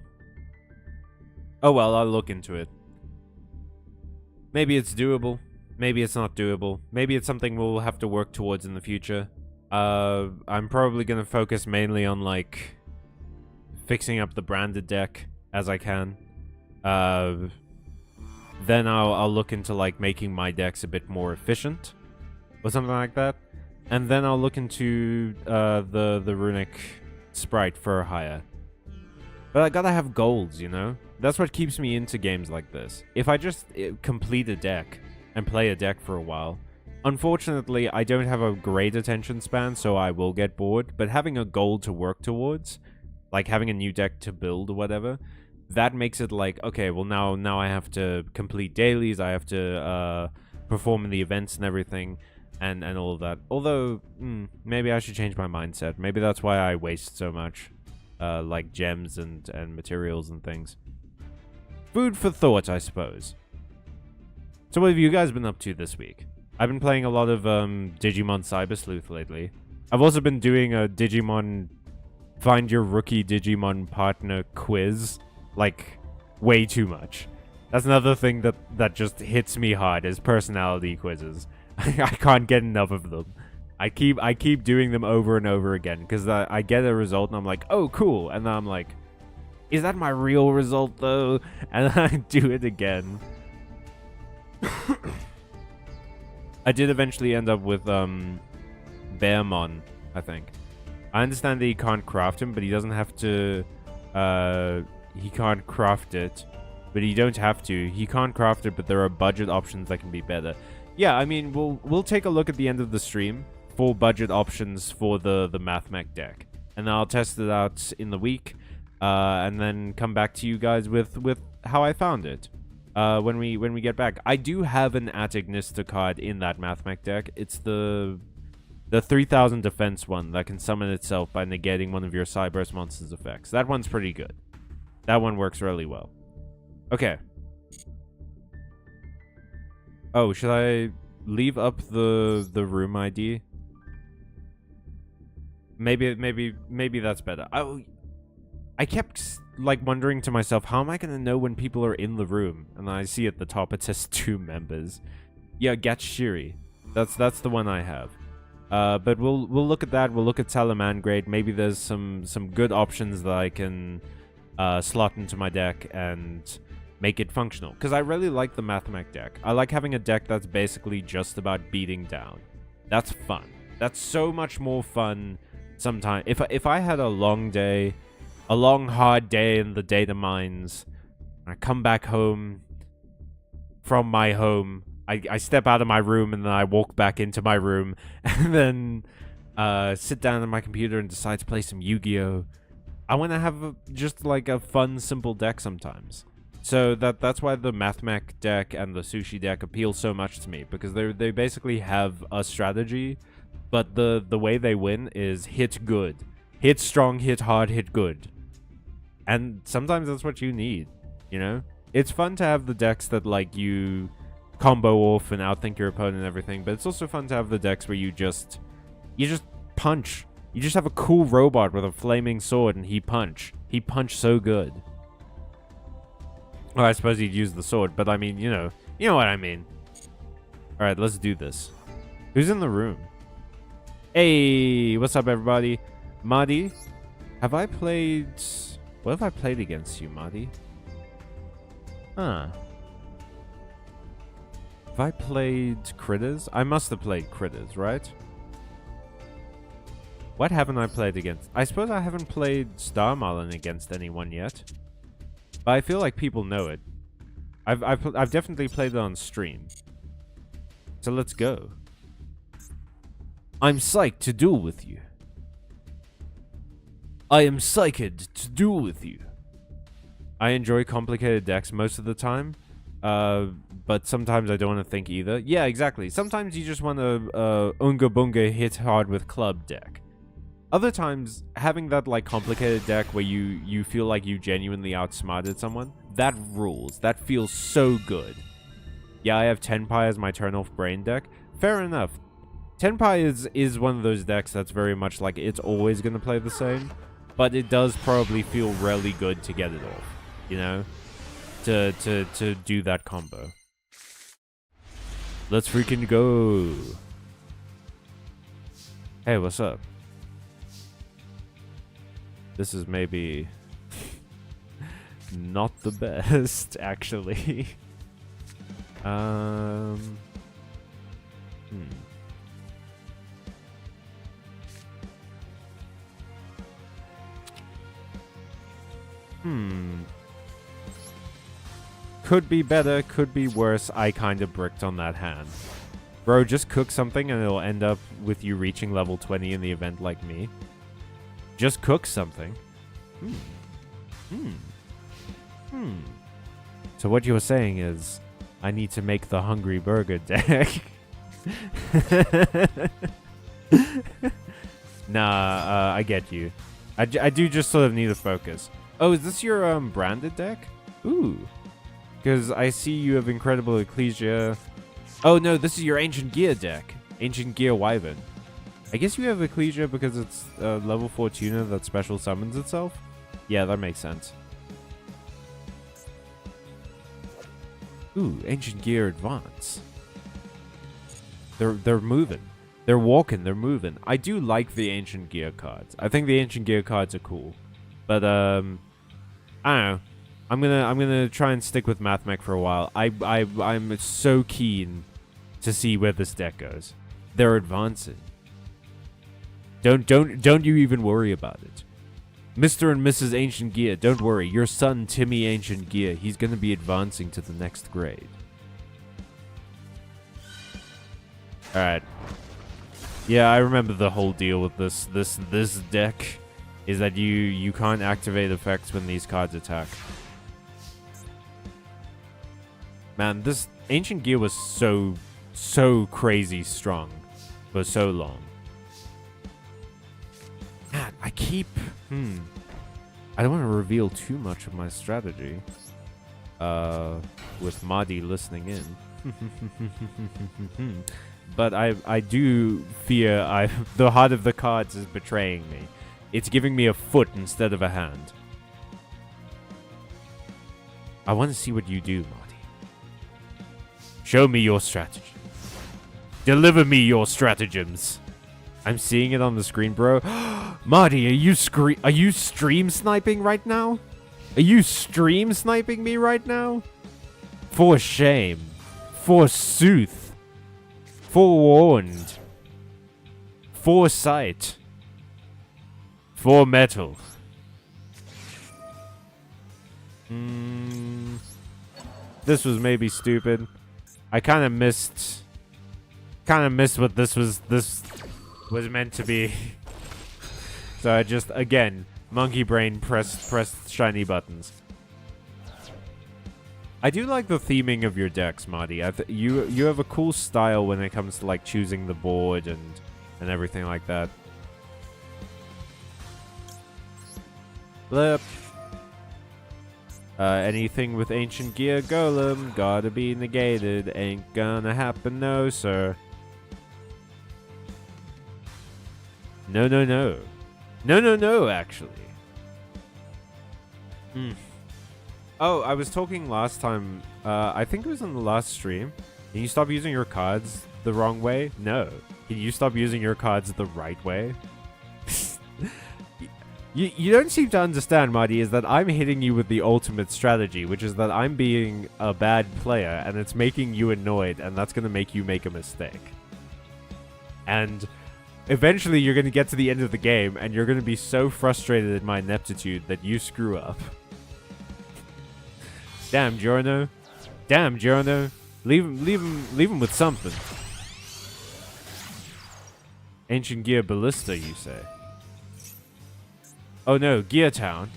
Oh well, I'll look into it. Maybe it's doable. Maybe it's not doable. Maybe it's something we'll have to work towards in the future. I'm probably gonna focus mainly on, like, fixing up the branded deck as I can. Then I'll look into, like, making my decks a bit more efficient, or something like that. And then I'll look into, the runic sprite for hire. But I gotta have golds, you know? That's what keeps me into games like this. If I just complete a deck and play a deck for a while... Unfortunately, I don't have a great attention span, so I will get bored. But having a goal to work towards, like having a new deck to build or whatever, that makes it like, okay, well now I have to complete dailies, I have to perform in the events and everything, and all of that. Although, maybe I should change my mindset. Maybe that's why I waste so much, like gems and materials and things. Food for thought, I suppose. So what have you guys been up to this week? I've been playing a lot of Digimon Cyber Sleuth lately. I've also been doing a Digimon Find Your Rookie Digimon Partner quiz. Like, way too much. That's another thing that just hits me hard, is personality quizzes. I can't get enough of them. I keep doing them over and over again, because I get a result and I'm like, oh, cool. And then I'm like, is that my real result, though? And then I do it again. I did eventually end up with, Bearmon, I think. I understand that he can't craft him, but he doesn't have to. He can't craft it, but he don't have to. He can't craft it, but there are budget options that can be better. Yeah, I mean, we'll take a look at the end of the stream for budget options for the MathMech deck, and then I'll test it out in the week, and then come back to you guys with how I found it. When we get back, I do have an Atignista card in that MathMech deck. It's the 3000 defense one that can summon itself by negating one of your Cyberse monster's effects. That one's pretty good. That one works really well. Okay. Oh, should I leave up the room ID? Maybe that's better. I kept like wondering to myself, how am I gonna know when people are in the room? And I see at the top it says 2 members. Yeah, Gatshiri. That's the one I have. But we'll look at that. We'll look at Salamangrade. Maybe there's some good options that I can slot into my deck and make it functional. Because I really like the MathMech deck. I like having a deck that's basically just about beating down. That's fun. That's so much more fun sometimes. If I had a long day, a long hard day in the data mines, I come back home from my home, I step out of my room and then I walk back into my room and then sit down on my computer and decide to play some Yu-Gi-Oh! I want to have just like a fun, simple deck sometimes. So that's why the MathMech deck and the Sushi deck appeal so much to me, because they basically have a strategy, but the way they win is hit good. Hit strong, hit hard, hit good. And sometimes that's what you need, you know? It's fun to have the decks that like you combo off and outthink your opponent and everything, but it's also fun to have the decks where you just punch. You just have a cool robot with a flaming sword and he punch so good. Well, I suppose he'd use the sword, but I mean, you know what I mean. All right, let's do this. Who's in the room? Hey, what's up, everybody? Madi, have I played? What have I played against you, Madi? Huh. Have I played Critters? I must have played Critters, right? What haven't I played against? I suppose I haven't played Star Marlin against anyone yet. But I feel like people know it. I've definitely played it on stream. So let's go. I'm psyched to duel with you. I am psyched to duel with you. I enjoy complicated decks most of the time. But sometimes I don't want to think either. Yeah, exactly. Sometimes you just want a Unga Bunga hit hard with club deck. Other times, having that like complicated deck where you feel like you genuinely outsmarted someone, that rules. That feels so good. Yeah, I have Tenpai as my turn-off brain deck. Fair enough. Tenpai is one of those decks that's very much like it's always going to play the same, but it does probably feel really good to get it off, you know? To do that combo. Let's freaking go. Hey, what's up? This is maybe not the best, actually. Could be better, could be worse. I kind of bricked on that hand. Bro, just cook something and it'll end up with you reaching level 20 in the event like me. Just cook something. So what you were saying is, I need to make the Hungry Burger deck. Nah, I get you. I do just sort of need to focus. Oh, is this your branded deck? Ooh. Because I see you have Incredible Ecclesia. Oh no, this is your Ancient Gear deck. Ancient Gear Wyvern. I guess you have Ecclesia because it's a level 4 tuner that special summons itself. Yeah, that makes sense. Ooh, Ancient Gear Advance. They're moving. They're walking, they're moving. I do like the Ancient Gear cards. I think the Ancient Gear cards are cool. But I don't know. I'm gonna try and stick with MathMech for a while. I'm so keen to see where this deck goes. They're advancing. Don't you even worry about it. Mr. and Mrs. Ancient Gear, don't worry. Your son, Timmy Ancient Gear, he's gonna be advancing to the next grade. Alright. Yeah, I remember the whole deal with this deck. Is that you can't activate effects when these cards attack. Man, this Ancient Gear was so crazy strong for so long. Man, I keep... I don't want to reveal too much of my strategy. With Mahdi listening in. But I do fear the heart of the cards is betraying me. It's giving me a foot instead of a hand. I want to see what you do, Mahdi. Show me your strategy. Deliver me your stratagems. I'm seeing it on the screen, bro. Mahdi, are you stream sniping right now? Are you stream sniping me right now? For shame. Forsooth. Forewarned. Foresight. For metal. This was maybe stupid. I kind of missed what this was meant to be. So I just, again, monkey brain pressed shiny buttons. I do like the theming of your decks, Mahdi. You have a cool style when it comes to like choosing the board and everything like that. Flip. Anything with Ancient Gear Golem, gotta be negated. Ain't gonna happen, no, sir. No, no, no. No, no, no, actually. Oh, I was talking last time, I think it was on the last stream. Can you stop using your cards the wrong way? No. Can you stop using your cards the right way? You don't seem to understand, Mahdi, is that I'm hitting you with the ultimate strategy, which is that I'm being a bad player, and it's making you annoyed, and that's going to make you make a mistake. And eventually you're going to get to the end of the game, and you're going to be so frustrated at my ineptitude that you screw up. Damn, Giorno. Damn, Giorno. Leave him with something. Ancient Gear Ballista, you say? Oh no, Gear Town.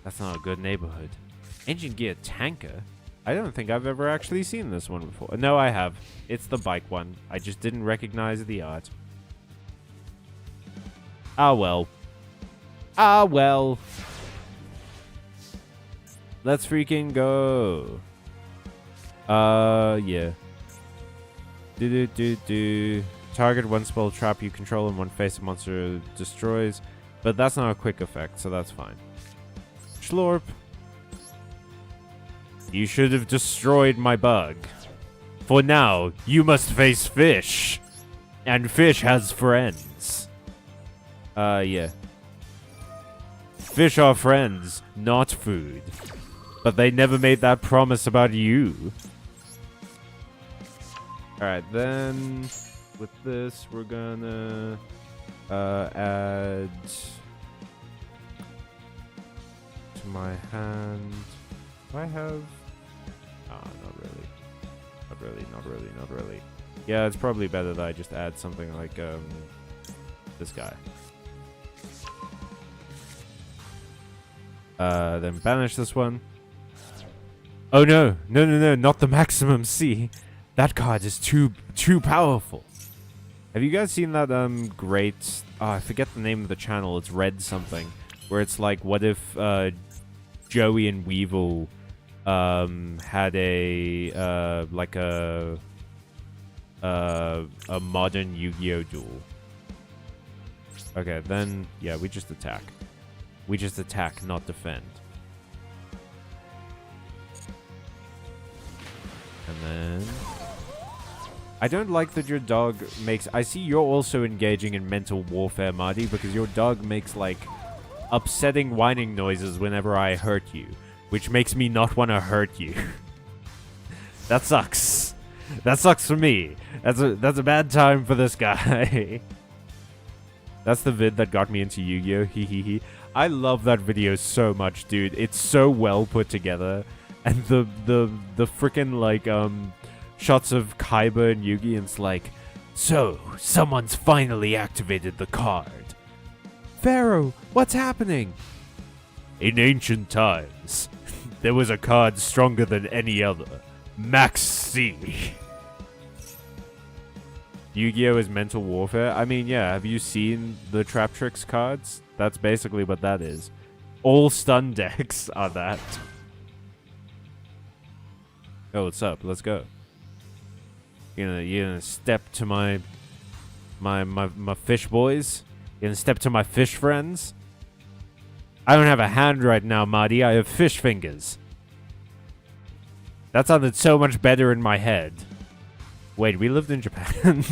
That's not a good neighborhood. Ancient Gear Tanker? I don't think I've ever actually seen this one before. No, I have. It's the bike one. I just didn't recognize the art. Ah well. Ah well. Let's freaking go. Yeah. Target one spell trap you control and one face a monster destroys. But that's not a quick effect, so that's fine. Schlorp. You should have destroyed my bug. For now, you must face fish. And fish has friends. Yeah. Fish are friends, not food. But they never made that promise about you. Alright, then with this, we're gonna add to my hand. Do I have... Oh, not really. Not really, not really, not really. Yeah, it's probably better that I just add something like this guy. Then banish this one. Oh no, no, no, no, not the maximum C. That card is too powerful. Have you guys seen that great... Oh, I forget the name of the channel. It's Red something. Where it's like, what if Joey and Weevil had a like a modern Yu-Gi-Oh duel. Okay, then yeah, we just attack. We just attack, not defend. And then I don't like that your dog makes... I see you're also engaging in mental warfare, Mahdi, because your dog makes, like, upsetting whining noises whenever I hurt you, which makes me not want to hurt you. That sucks. That sucks for me. That's a bad time for this guy. That's the vid that got me into Yu-Gi-Oh! Hee. I love that video so much, dude. It's so well put together. And the freaking, like, shots of Kaiba and Yugi, and it's like, so, someone's finally activated the card. Pharaoh, what's happening? In ancient times, there was a card stronger than any other. Max C. Yu-Gi-Oh! Is mental warfare? I mean, yeah, have you seen the Trap Tricks cards? That's basically what that is. All stun decks are that. Oh, what's up? Let's go. You gonna step to my fish boys? You gonna step to my fish friends? I don't have a hand right now, Marty. I have fish fingers. That sounded so much better in my head. Wait, we lived in Japan.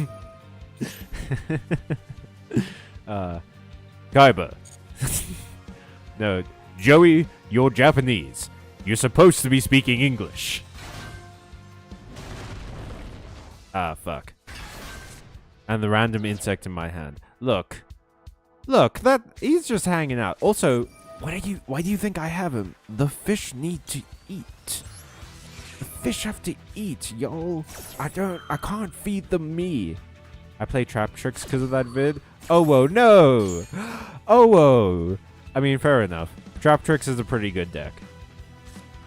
Kaiba. No, Joey, you're Japanese. You're supposed to be speaking English. Ah, fuck. And the random insect in my hand. Look, that he's just hanging out. Also, why do you think I have him? The fish need to eat. The fish have to eat, y'all. I can't feed them me. I play Trap Tricks because of that vid. Oh, whoa, no. Oh, whoa. I mean, fair enough. Trap Tricks is a pretty good deck.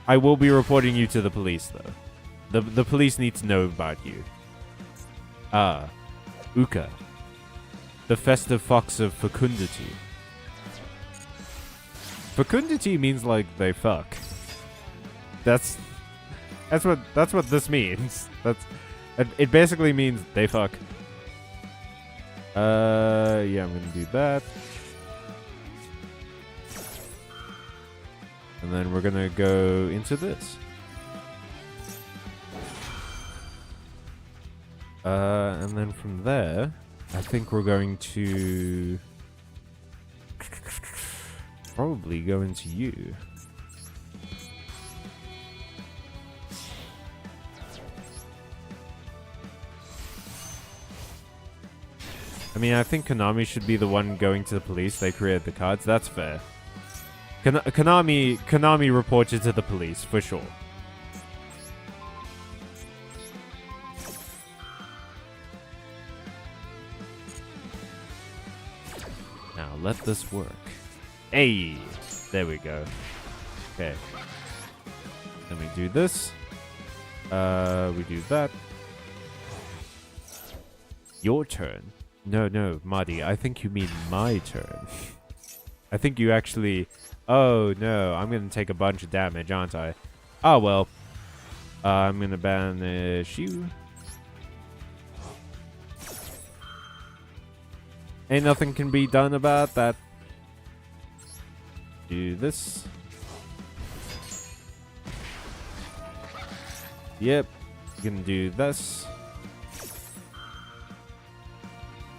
I will be reporting you to the police, though. The police need to know about you. Uka. The festive fox of fecundity. Fecundity means, like, they fuck. That's what this means. It basically means they fuck. Yeah, I'm gonna do that. And then we're gonna go into this. And then from there, I think we're going to probably go into you. I mean, I think Konami should be the one going to the police. They created the cards. That's fair. Konami reported to the police, for sure. Now, let this work. Hey! There we go. Okay. Then we do this. We do that. Your turn. No, Marty, I think you mean my turn. I think you actually... Oh, no, I'm going to take a bunch of damage, aren't I? Oh, well. I'm going to banish you. Ain't nothing can be done about that. Do this. Yep. You can do this.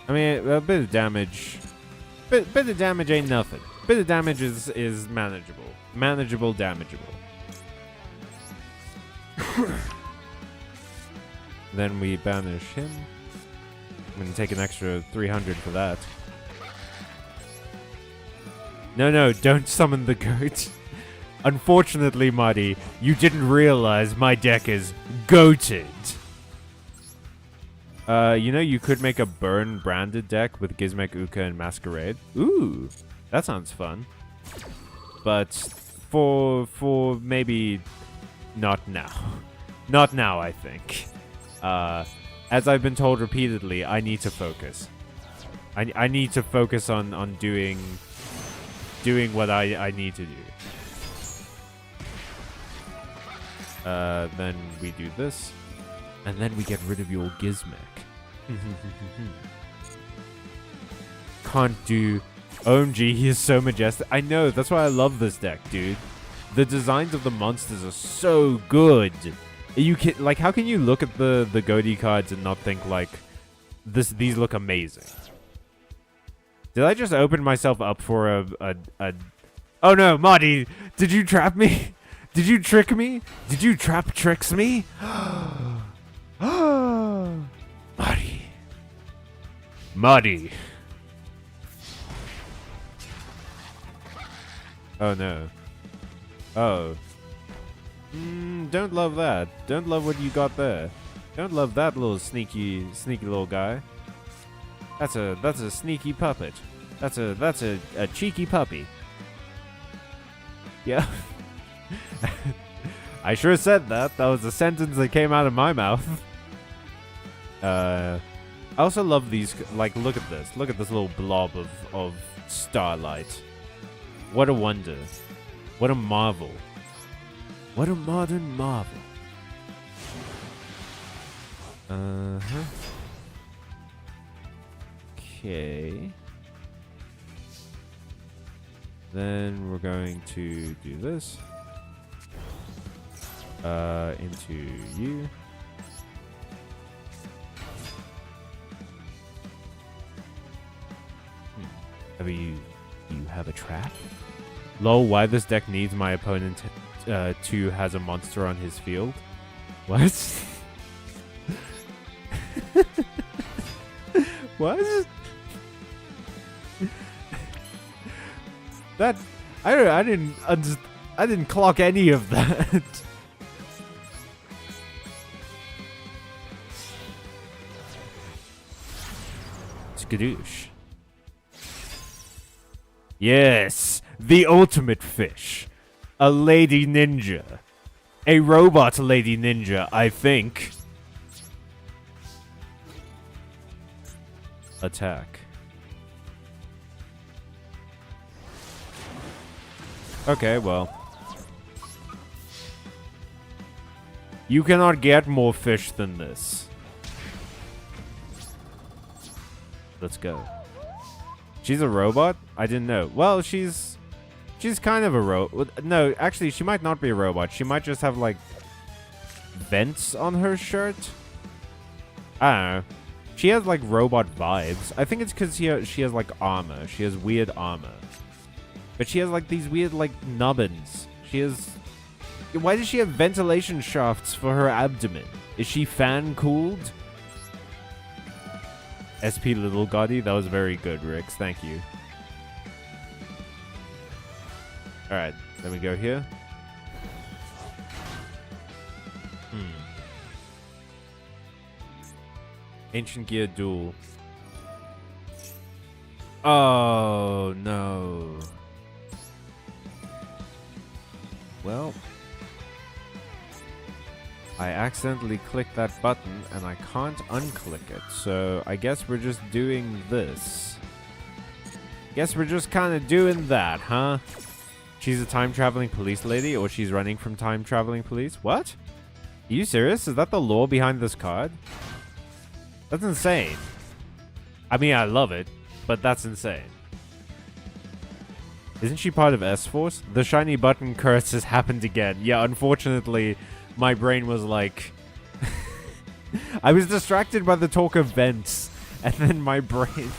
I mean, a bit of damage. Bit of damage ain't nothing. Bit of damage is manageable. Manageable, damageable. Then we banish him. I'm gonna take an extra 300 for that. No, don't summon the goat. Unfortunately, Marty, you didn't realize my deck is goated. You know, you could make a burn branded deck with Gizmek, Uka, and Masquerade. Ooh, that sounds fun. But for maybe not now. Not now, I think. As I've been told repeatedly, I need to focus. I need to focus on doing what I need to do. Then we do this. And then we get rid of your Gizmek. Can't do... OMG, he is so majestic. I know, that's why I love this deck, dude. The designs of the monsters are so good. You can, like, how can you look at the Goatee cards and not think, like, these look amazing? Did I just open myself up for a... Oh no, Marty! Did you trap me? Did you trick me? Did you trap tricks me? Marty. Oh no. Oh. Don't love that. Don't love what you got there. Don't love that little sneaky little guy. That's a sneaky puppet. That's a cheeky puppy. Yeah. I sure said that. That was a sentence that came out of my mouth. I also love these, like, look at this. Look at this little blob of starlight. What a wonder. What a marvel. What a modern marvel. Uh-huh. Okay. Then we're going to do this. Into you. You have a trap? Lol, why this deck needs my opponent to has a monster on his field? What? What? That I didn't clock any of that. Skadoosh. Yes, the ultimate fish. A lady ninja. A robot lady ninja, I think. Attack. Okay, well. You cannot get more fish than this. Let's go. She's a robot? I didn't know. Well, she's kind of a robot. No, actually, she might not be a robot. She might just have, like, vents on her shirt. I don't know. She has, like, robot vibes. I think it's because she has, like, armor. She has weird armor. But she has, like, these weird, like, nubbins. She has... Why does she have ventilation shafts for her abdomen? Is she fan-cooled? SP Little Gotti, that was very good, Rix. Thank you. Alright, then we go here. Ancient Gear Duel. Oh, no. Well... I accidentally clicked that button, and I can't unclick it, so I guess we're just doing this. Guess we're just kind of doing that, huh? She's a time-traveling police lady, or she's running from time-traveling police? What? Are you serious? Is that the lore behind this card? That's insane. I mean, I love it, but that's insane. Isn't she part of S-Force? The shiny button curse has happened again. Yeah, unfortunately... My brain was like... I was distracted by the talk of vents. And then my brain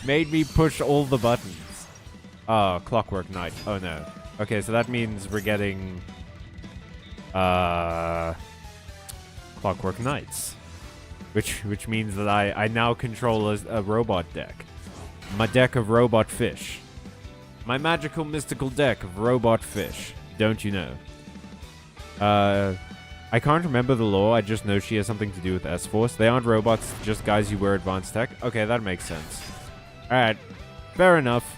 made me push all the buttons. Oh, Clockwork Knight. Oh, no. Okay, so that means we're getting... Clockwork Knights. Which means that I now control a robot deck. My deck of robot fish. My magical mystical deck of robot fish. Don't you know? I can't remember the lore, I just know she has something to do with S-Force. They aren't robots, just guys who wear advanced tech. Okay, that makes sense. Alright, fair enough.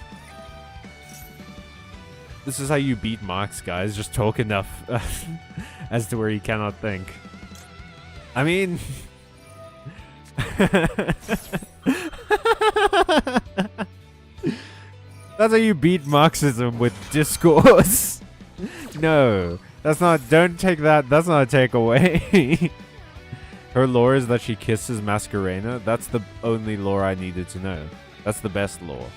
This is how you beat Marx, guys. Just talk enough as to where you cannot think. I mean... That's how you beat Marxism, with discourse. No. That's not, don't take that, that's not a takeaway. Her lore is that she kisses Masquerena. That's the only lore I needed to know. That's the best lore.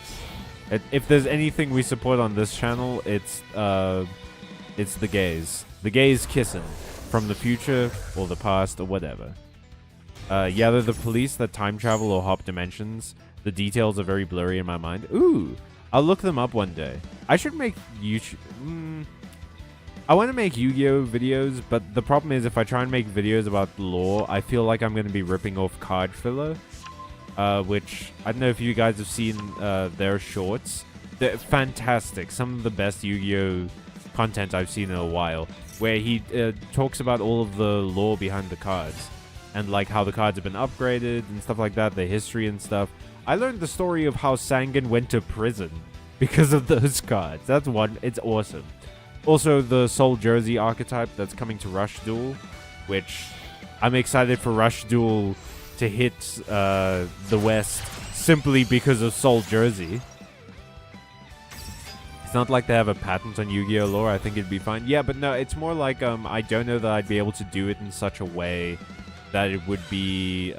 If there's anything we support on this channel, it's the gays. The gays kissing. From the future, or the past, or whatever. Yeah, they're the police that time travel or hop dimensions. The details are very blurry in my mind. Ooh, I'll look them up one day. I should make YouTube... I want to make Yu-Gi-Oh! Videos, but the problem is if I try and make videos about the lore, I feel like I'm going to be ripping off card filler. Which, I don't know if you guys have seen their shorts, They're fantastic. Some of the best Yu-Gi-Oh content I've seen in a while, where he talks about all of the lore behind the cards and like how the cards have been upgraded and stuff like that, the history and stuff. I learned the story of how Sangan went to prison because of those cards. That's one. It's awesome. Also, the Soul Jersey archetype that's coming to Rush Duel, which I'm excited for Rush Duel to hit the West simply because of Soul Jersey. It's not like they have a patent on Yu-Gi-Oh! Lore. I think it'd be fine. Yeah, but no, it's more like I don't know that I'd be able to do it in such a way that it would be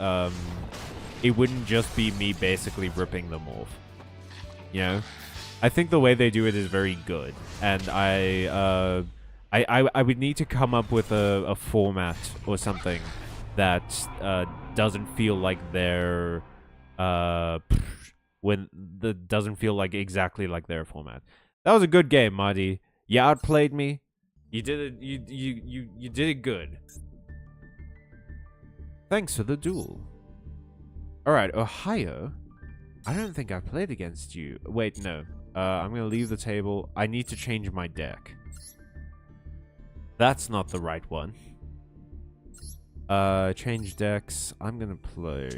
it wouldn't just be me basically ripping them off. You know? I think the way they do it is very good, and I would need to come up with a format or something that doesn't feel like they're doesn't feel like exactly like their format. That was a good game, Marty. You outplayed me. You did it. You did it good. Thanks for the duel. All right, Ohio. I don't think I played against you. Wait, no. I'm gonna leave the table. I need to change my deck. That's not the right one. Change decks. I'm gonna play...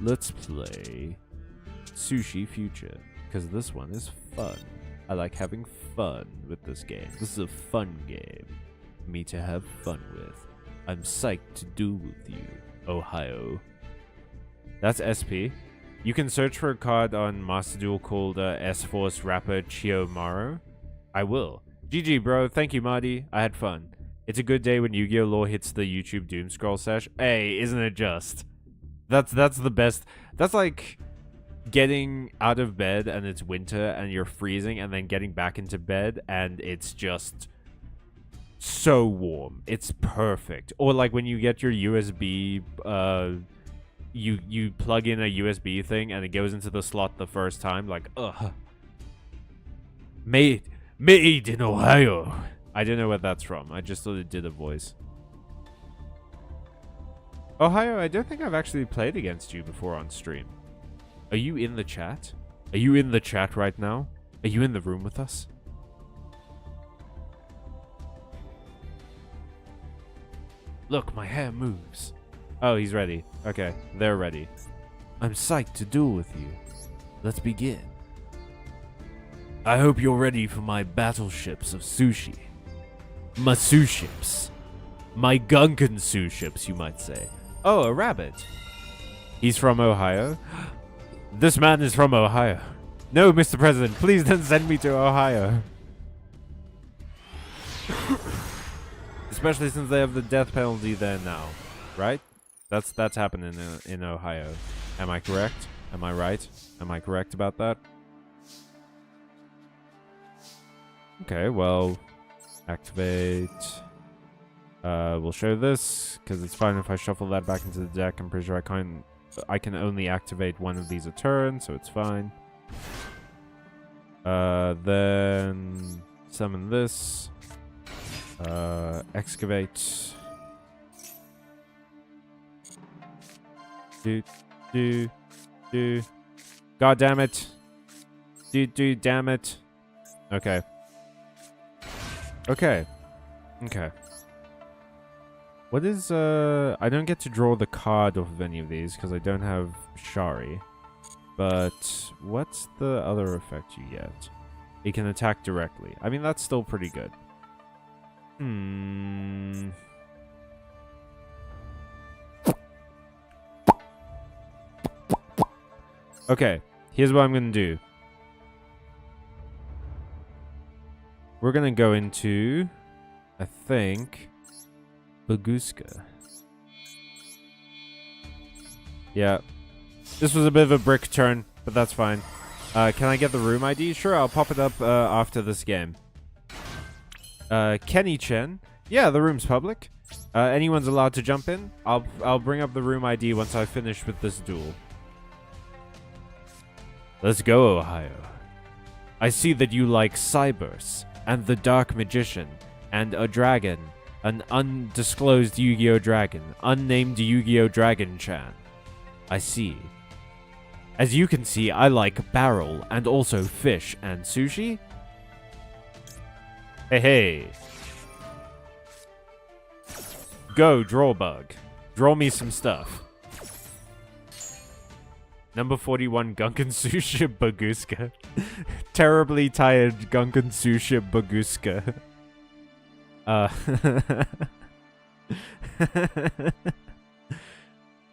Let's play Sushi Future, because this one is fun. I like having fun with this game. This is a fun game for me to have fun with. I'm psyched to duel with you, Ohio. That's SP. You can search for a card on Master Duel called S-Force Rapper Chiyomaru. I will. GG, bro. Thank you, Marty. I had fun. It's a good day when Yu-Gi-Oh! Lore hits the YouTube Doom Scroll sesh. Hey, isn't it just? That's the best. That's like getting out of bed and it's winter and you're freezing, and then getting back into bed and it's just so warm. It's perfect. Or like when you get your USB... You plug in a USB thing and it goes into the slot the first time, like, ugh. Made in Ohio. I don't know where that's from. I just thought it did a voice. Ohio, I don't think I've actually played against you before on stream. Are you in the chat? Are you in the chat right now? Are you in the room with us? Look, my hair moves. Oh, he's ready. Okay, they're ready. I'm psyched to duel with you. Let's begin. I hope you're ready for my battleships of sushi. My sous-ships. My Gunkan sous-ships, you might say. Oh, a rabbit. He's from Ohio? This man is from Ohio. No, Mr. President, please don't send me to Ohio. Especially since they have the death penalty there now, right? That's happening in Ohio. Am I correct? Am I right? Am I correct about that? Okay, well, activate. We'll show this because it's fine if I shuffle that back into the deck. I'm pretty sure I can only activate one of these a turn, so it's fine. Then summon this. Excavate. Do. God damn it. Damn it. Okay. What is, I don't get to draw the card off of any of these because I don't have Shari. But what's the other effect you get? You can attack directly. I mean, that's still pretty good. Okay, here's what I'm going to do. We're going to go into, I think, Baguska. Yeah. This was a bit of a brick turn, but that's fine. Can I get the room ID? Sure, I'll pop it up after this game. Kenny Chen. Yeah, the room's public. Anyone's allowed to jump in. I'll bring up the room ID once I finish with this duel. Let's go, Ohio. I see that you like Cybers, and the Dark Magician, and a dragon, an undisclosed Yu-Gi-Oh! Dragon, unnamed Yu-Gi-Oh! Dragon Chan. I see. As you can see, I like barrel and also fish and sushi. Hey, hey. Go, draw bug. Draw me some stuff. Number 41, Gunkan Sushi Baguska. Terribly tired Gunkan Sushi Baguska.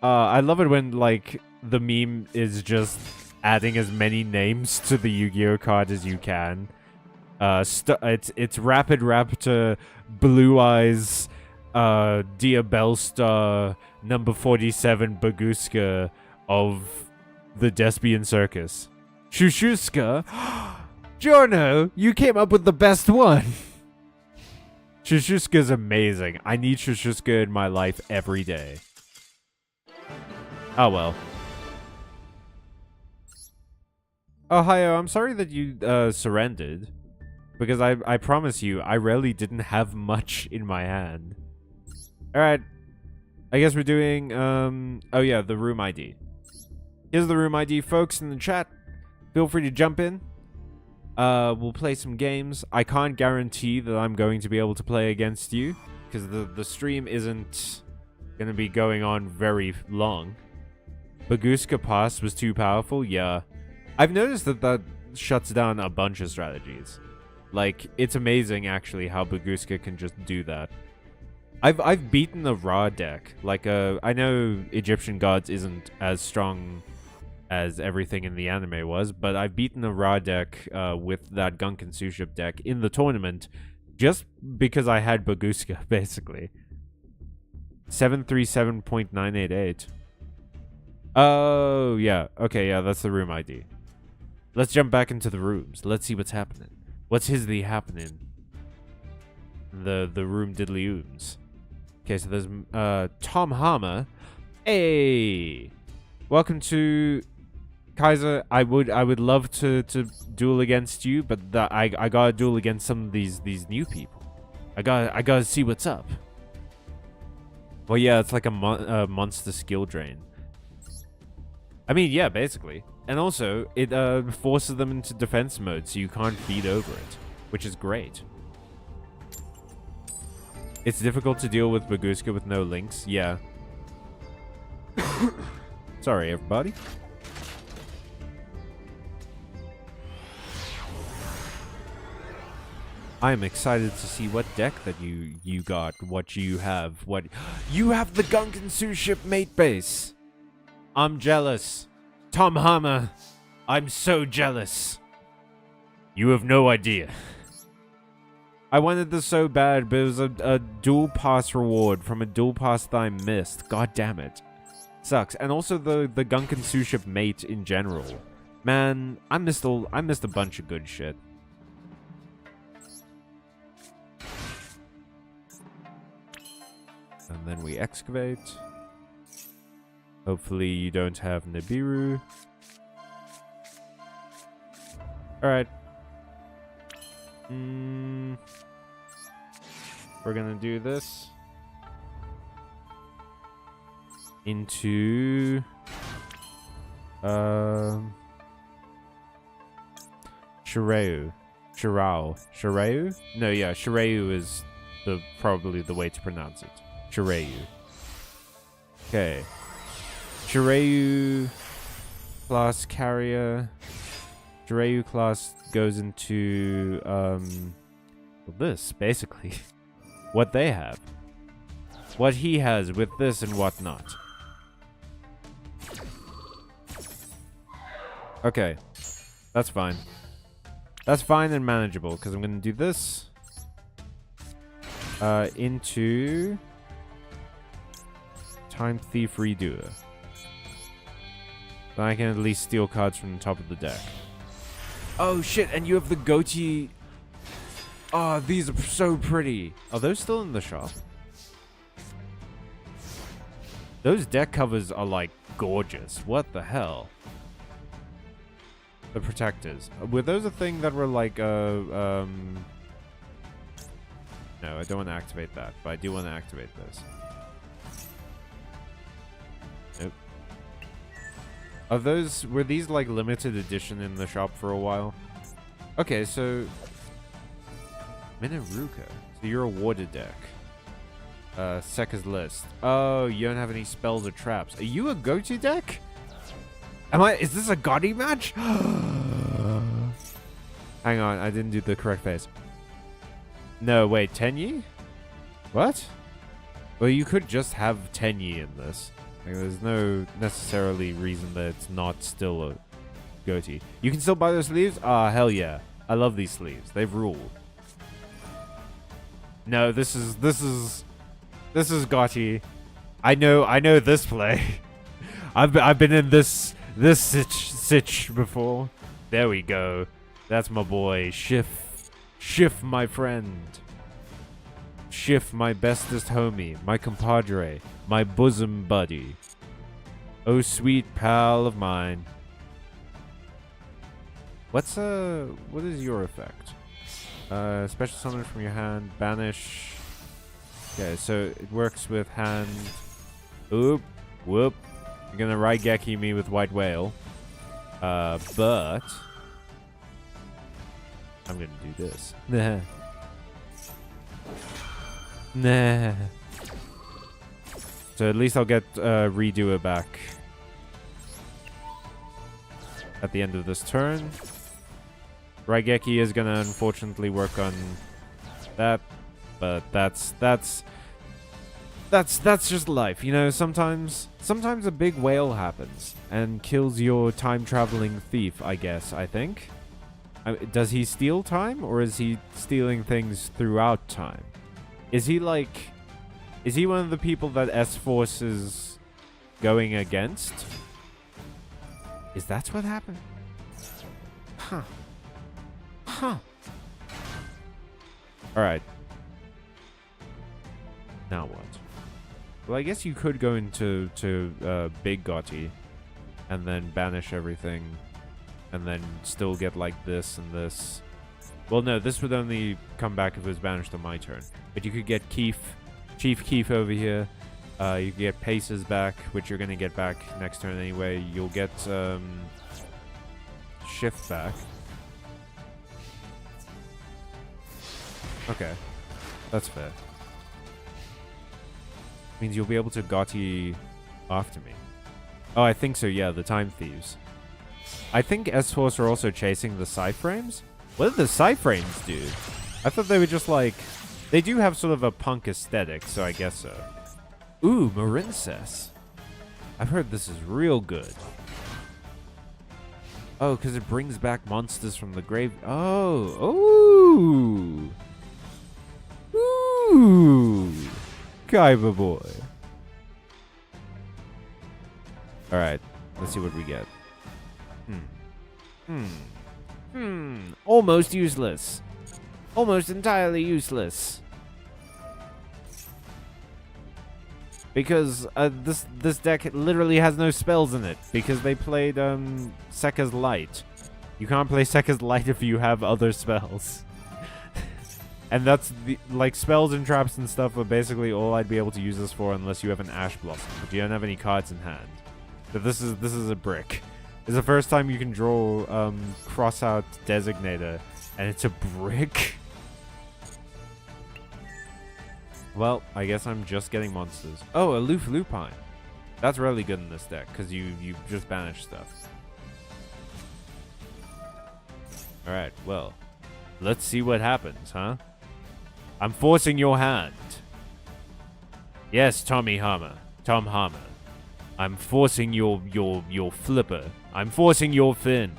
I love it when, like, the meme is just adding as many names to the Yu-Gi-Oh card as you can. It's Rapid Raptor, Blue Eyes, Diabellstar, number 47 Baguska of the Despian Circus. Shushuska? Giorno, you came up with the best one! Shushuska's amazing. I need Shushuska in my life every day. Oh well. Oh, hi, I'm sorry that you surrendered. Because I promise you, I really didn't have much in my hand. Alright. I guess we're doing, oh yeah, the room ID. Here's the room ID, folks, in the chat. Feel free to jump in. We'll play some games. I can't guarantee that I'm going to be able to play against you, because the stream isn't going to be going on very long. Baguska Pass was too powerful? Yeah. I've noticed that shuts down a bunch of strategies. Like, it's amazing, actually, how Baguska can just do that. I've beaten the Ra deck. Like, I know Egyptian Gods isn't as strong as everything in the anime was, but I've beaten the Ra deck with that Gunkan Suship deck in the tournament just because I had Baguska, basically. 737.988. Oh, yeah. Okay, yeah, that's the room ID. Let's jump back into the rooms. Let's see what's happening. What's happening? The room diddly-ooms. Okay, so there's Tom Hammer. Hey! Welcome to Kaiser. I would love to duel against you, but I gotta duel against some of these new people. I gotta see what's up. Well, yeah, it's like a monster skill drain. I mean, yeah, basically. And also, it forces them into defense mode, so you can't feed over it, which is great. It's difficult to deal with Baguska with no links. Yeah. Sorry, everybody. I am excited to see what deck that you got, what you have, what... You have the Gunkan Suship mate base! I'm jealous. Tom Hammer, I'm so jealous. You have no idea. I wanted this so bad, but it was a dual pass reward from a dual pass that I missed. God damn it. Sucks. And also the Gunkan Suship mate in general. Man, I missed a bunch of good shit. And then we excavate. Hopefully you don't have Nibiru. Alright. We're gonna do this. Into... Shireu. Shireu? No, yeah, Shireu is probably the way to pronounce it. Shireu. Okay. Shireu class carrier. Shireu class goes into this, basically. What they have. What he has with this and whatnot. Okay. That's fine. That's fine and manageable, because I'm going to do this. Into... Time Thief Redoer. Then I can at least steal cards from the top of the deck. Oh shit, and you have the goatee. Oh, these are so pretty. Are those still in the shop? Those deck covers are like gorgeous. What the hell? The protectors. Were those a thing that were like no, I don't want to activate that, but I do want to activate this. Nope. Were these like limited edition in the shop for a while? Okay, so Minaruka. So you're a water deck. Sekka's list. Oh, you don't have any spells or traps. Are you a go-to deck? Is this a Gotti match? Hang on, I didn't do the correct face. No, wait, Tenyi? What? Well, you could just have Tenyi in this. Like, there's no necessarily reason that it's not still a goatee. You can still buy those sleeves? Ah, hell yeah. I love these sleeves. They've ruled. No, this is Gotti. I know this play. I've been in this sitch before. There we go. That's my boy, Schiff, my friend. Schiff, my bestest homie, my compadre, my bosom buddy. Oh, sweet pal of mine. What is your effect? Special summon from your hand, banish. Okay, so it works with hand. Oop, whoop. You're gonna Raigeki me with White Whale. But I'm gonna do this. Nah. Nah. So at least I'll get Redoer back at the end of this turn. Raigeki is gonna unfortunately work on that, but that's just life, you know. Sometimes a big whale happens and kills your time traveling thief. I think. Does he steal time, or is he stealing things throughout time? Is he one of the people that S-Force is going against? Is that what happened? Huh. Alright. Now what? Well, I guess you could go into Big Gotti and then banish everything and then still get like this and this. Well, no, this would only come back if it was banished on my turn. But you could get Chief Keef over here. You could get Paces back, which you're going to get back next turn anyway. You'll get Shift back. Okay, that's fair. Means you'll be able to Gotti after me. Oh, I think so, yeah, the Time Thieves. I think S-Force are also chasing the Psy-Frames. What did the Psy-Frames do? I thought they were just like... They do have sort of a punk aesthetic, so I guess so. Ooh, Marincess. I've heard this is real good. Oh, because it brings back monsters from the grave. Oh, ooh. Ooh. Kaiba boy. Alright, let's see what we get. Almost useless. Almost entirely useless. Because this deck literally has no spells in it. Because they played Sekka's Light. You can't play Sekka's Light if you have other spells. And that's like spells and traps and stuff are basically all I'd be able to use this for unless you have an Ash Blossom. But you don't have any cards in hand. But this is a brick. It's the first time you can draw cross out Designator, and it's a brick. Well, I guess I'm just getting monsters. Oh, Aloof Lupine. That's really good in this deck because you just banish stuff. All right, well, let's see what happens, huh? I'm forcing your hand. Yes, Tom Hammer. I'm forcing your flipper. I'm forcing your fin.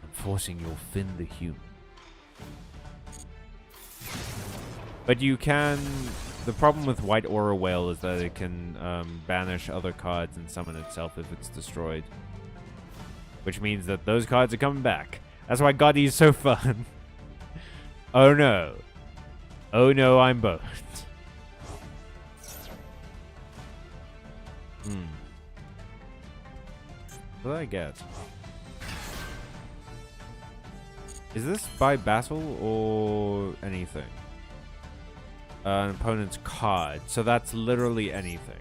I'm forcing your fin the human. But you can... The problem with White Aura Whale is that it can banish other cards and summon itself if it's destroyed. Which means that those cards are coming back. That's why Gotti is so fun. Oh no. Oh no, I'm boned. What did I get? Is this by battle or anything? An opponent's card. So that's literally anything.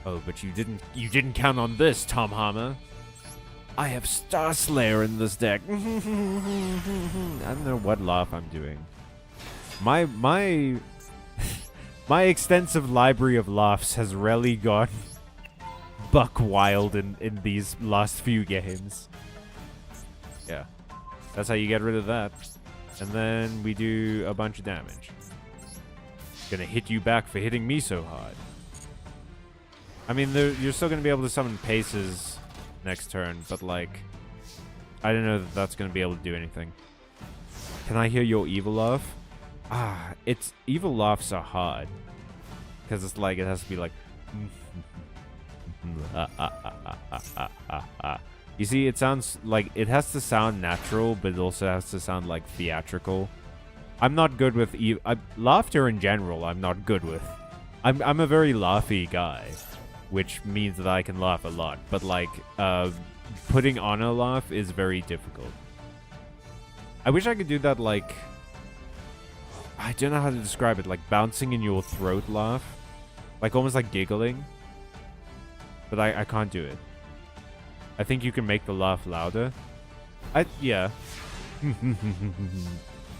Oh, but you didn't count on this, Tom Hammer. I have Star Slayer in this deck. I don't know what laugh I'm doing. My my extensive library of laughs has really gone buck wild in these last few games. Yeah. That's how you get rid of that. And then we do a bunch of damage. Gonna hit you back for hitting me so hard. I mean, you're still gonna be able to summon Paces next turn, but like, I don't know that that's gonna be able to do anything. Can I hear your evil laugh? Ah, it's evil laughs are hard because it's like it has to be like. You see, it sounds like it has to sound natural, but it also has to sound like theatrical. I'm not good with laughter in general. I'm not good with. I'm a very laughy guy, which means that I can laugh a lot. But like, putting on a laugh is very difficult. I wish I could do that. Like, I don't know how to describe it. Like bouncing in your throat laugh, like almost like giggling. But I can't do it. I think you can make the laugh louder. Yeah.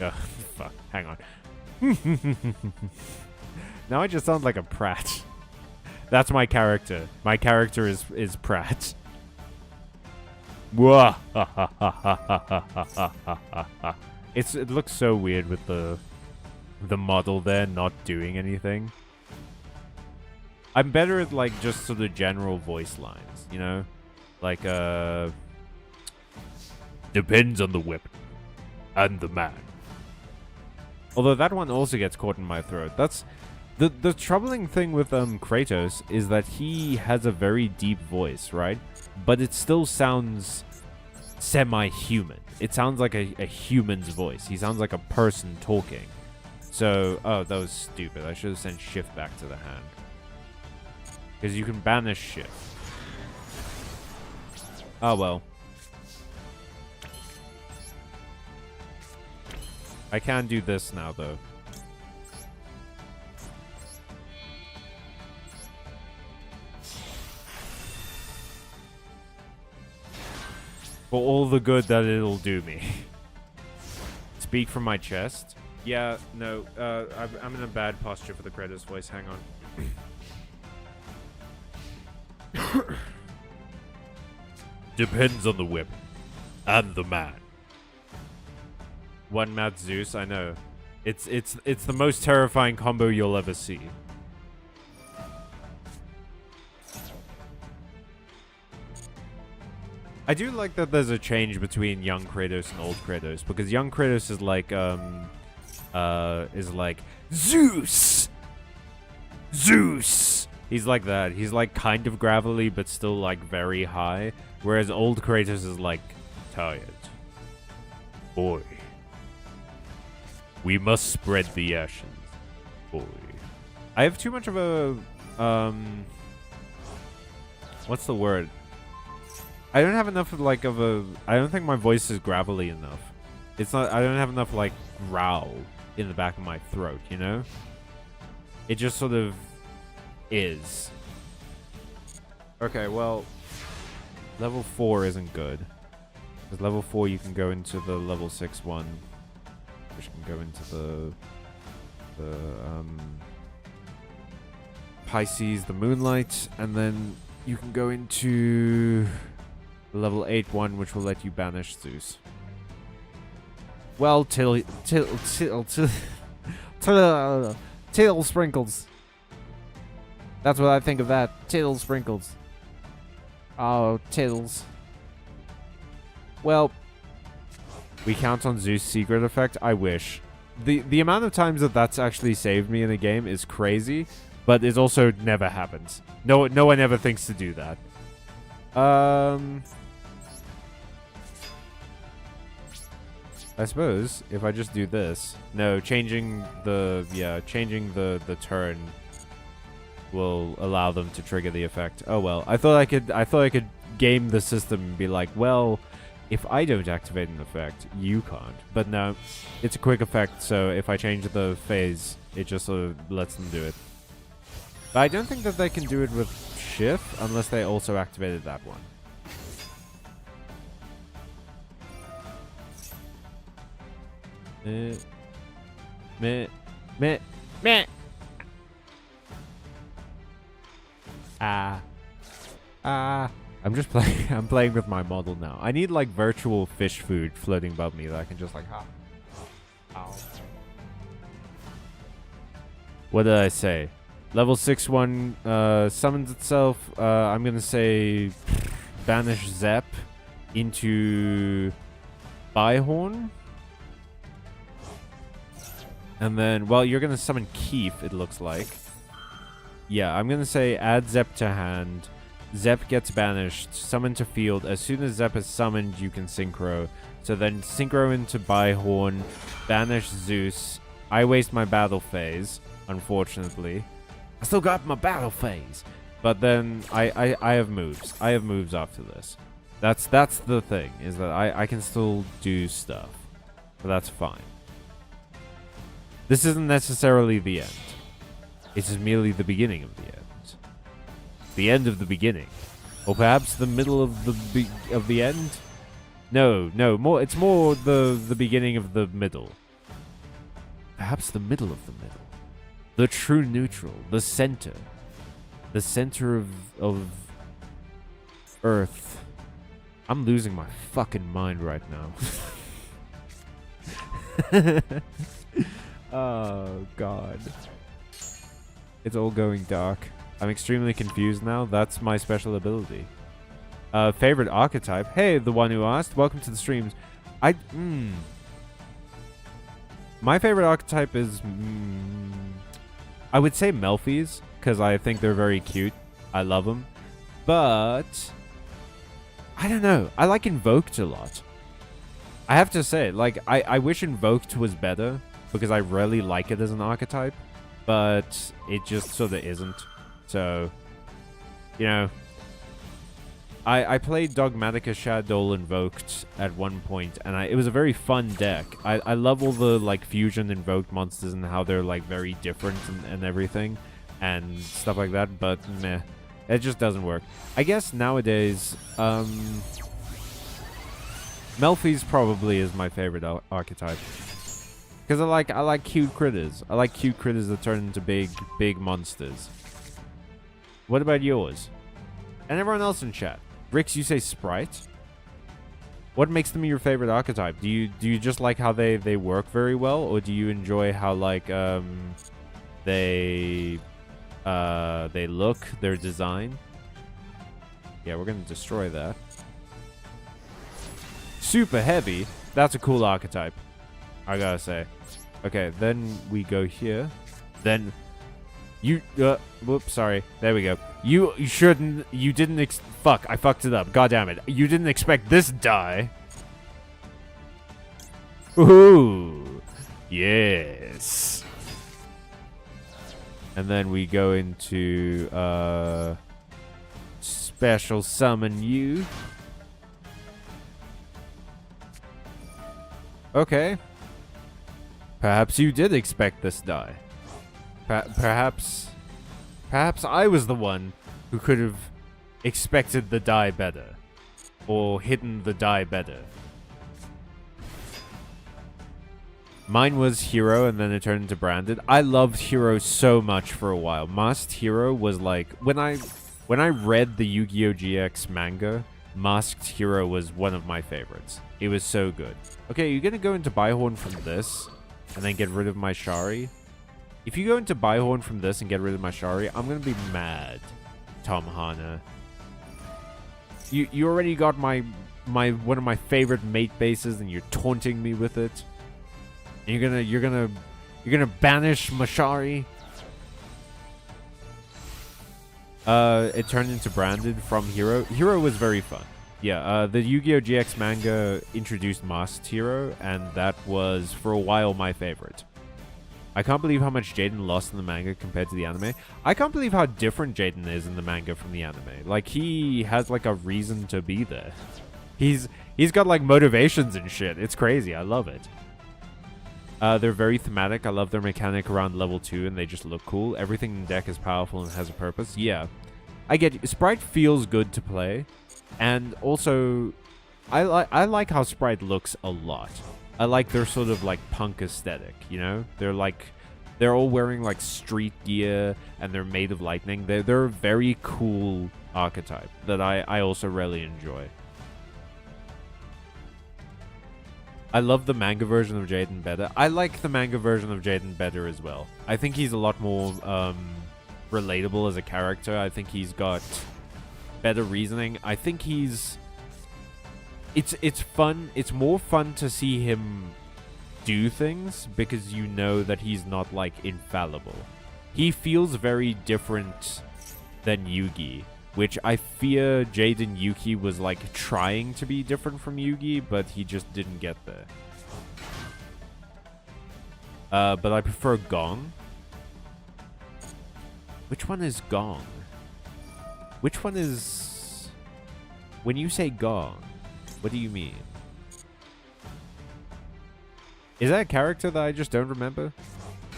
Ugh, fuck. Hang on. Now I just sound like a prat. That's my character. My character is Pratt. Whoa. It looks so weird with the model there not doing anything. I'm better at like just sort of general voice lines, you know? Like depends on the weapon and the man. Although that one also gets caught in my throat. That's the troubling thing with Kratos is that he has a very deep voice, right? But it still sounds semi-human. It sounds like a human's voice. He sounds like a person talking. So, oh, that was stupid. I should have sent shift back to the hand. Because you can banish shift. Oh, well. I can do this now, though. For all the good that it'll do me. Speak from my chest? Yeah, no, I'm in a bad posture for the Kratos voice. Hang on. Depends on the whip and the man. One mad Zeus, I know. It's the most terrifying combo you'll ever see. I do like that there's a change between young Kratos and old Kratos, because young Kratos is like Zeus. Zeus. He's like that. He's like kind of gravelly, but still like very high. Whereas old Kratos is like tired. Boy. We must spread the ashes. Boy. I have too much of a what's the word? I don't have enough of like of a I don't think my voice is gravelly enough. It's not I don't have enough like growl in the back of my throat, you know? It just sort of is. Okay, well, level 4 isn't good. Because level 4 you can go into the level 6 one, which can go into the Pisces, the Moonlight, and then you can go into the level 8 one, which will let you banish Zeus. Well, till sprinkles. That's what I think of that. Tittle sprinkles. Oh, tittles. Well, we count on Zeus' secret effect? I wish. The amount of times that that's actually saved me in a game is crazy, but it also never happens. No one ever thinks to do that. I suppose if I just do this. No, changing the turn will allow them to trigger the effect. Oh well. I thought I could game the system and be like, well, if I don't activate an effect, you can't. But no, it's a quick effect, so if I change the phase, it just sort of lets them do it. But I don't think that they can do it with Shift, unless they also activated that one. Meh. I'm just playing. I'm playing with my model now. I need like virtual fish food floating above me that I can just like. Ow. What did I say? Level 6-1 summons itself. I'm gonna say banish Zep into Byhorn. And then, well, you're gonna summon Keef, it looks like. Yeah, I'm gonna say add Zep to hand. Zep gets banished, summon to field. As soon as Zep is summoned, you can synchro. So then synchro into Byhorn, banish Zeus. I waste my battle phase, unfortunately. I still got my battle phase. But then I have moves. I have moves after this. That's the thing, is that I can still do stuff. So that's fine. This isn't necessarily the end. It's just merely the beginning of the end. The end of the beginning. Or perhaps the middle of the end? No, more it's more the beginning of the middle. Perhaps the middle of the middle. The true neutral, the center. The center of Earth. I'm losing my fucking mind right now. Oh, God. It's all going dark. I'm extremely confused now. That's my special ability. Favorite archetype? Hey, the one who asked. Welcome to the streams. My favorite archetype is... I would say Melfi's, because I think they're very cute. I love them. But... I don't know. I like Invoked a lot. I have to say, like, I wish Invoked was better, because I really like it as an archetype, but it just sort of isn't. So, you know, I played Dogmatica Shadow Invoked at one point, and it was a very fun deck. I love all the, like, fusion Invoked monsters and how they're, like, very different and everything, and stuff like that, but meh. It just doesn't work. I guess nowadays, Melfi's probably is my favorite archetype. Because I like cute critters. I like cute critters that turn into big monsters. What about yours? And everyone else in chat. Rix, you say Sprite? What makes them your favorite archetype? Do you just like how they work very well, or do you enjoy how like they look, their design? Yeah, we're gonna destroy that. Super heavy. That's a cool archetype, I gotta say. Okay, then we go here. Then you whoops, sorry. There we go. You didn't fuck, I fucked it up. God damn it. You didn't expect this die. Ooh. Yes. And then we go into special summon you. Okay. Perhaps you did expect this die. Perhaps I was the one who could have expected the die better. Or hidden the die better. Mine was Hero, and then it turned into Branded. I loved Hero so much for a while. Masked Hero was like... When I read the Yu-Gi-Oh! GX manga, Masked Hero was one of my favorites. It was so good. Okay, you're gonna go into Byhorn from this, and then get rid of my Shari. If you go into Byhorn from this and get rid of my Shari, I'm gonna be mad, Tom Hana. You already got my one of my favorite mate bases, and you're taunting me with it. And you're gonna banish Mashari. It turned into Branded from Hero. Hero was very fun. Yeah, the Yu-Gi-Oh! GX manga introduced Masked Hero, and that was, for a while, my favorite. I can't believe how much Jaden lost in the manga compared to the anime. I can't believe how different Jaden is in the manga from the anime. Like, he has, like, a reason to be there. He's got, like, motivations and shit. It's crazy. I love it. They're very thematic. I love their mechanic around level 2, and they just look cool. Everything in the deck is powerful and has a purpose. Yeah. I get you. Sprite feels good to play, and also I like how Sprite looks a lot. I like their sort of like punk aesthetic, you know? They're all wearing like street gear and they're made of lightning. They're a very cool archetype that I also really enjoy. I love the manga version of Jaden better. I like the manga version of Jaden better as well. I think he's a lot more relatable as a character. I think he's got better reasoning. I think he's... It's fun. It's more fun to see him do things because you know that he's not, like, infallible. He feels very different than Yugi, which I fear Jaden Yuki was, like, trying to be different from Yugi, but he just didn't get there. But I prefer Gong. Which one is Gong? Which one is... When you say Gong, what do you mean? Is that a character that I just don't remember?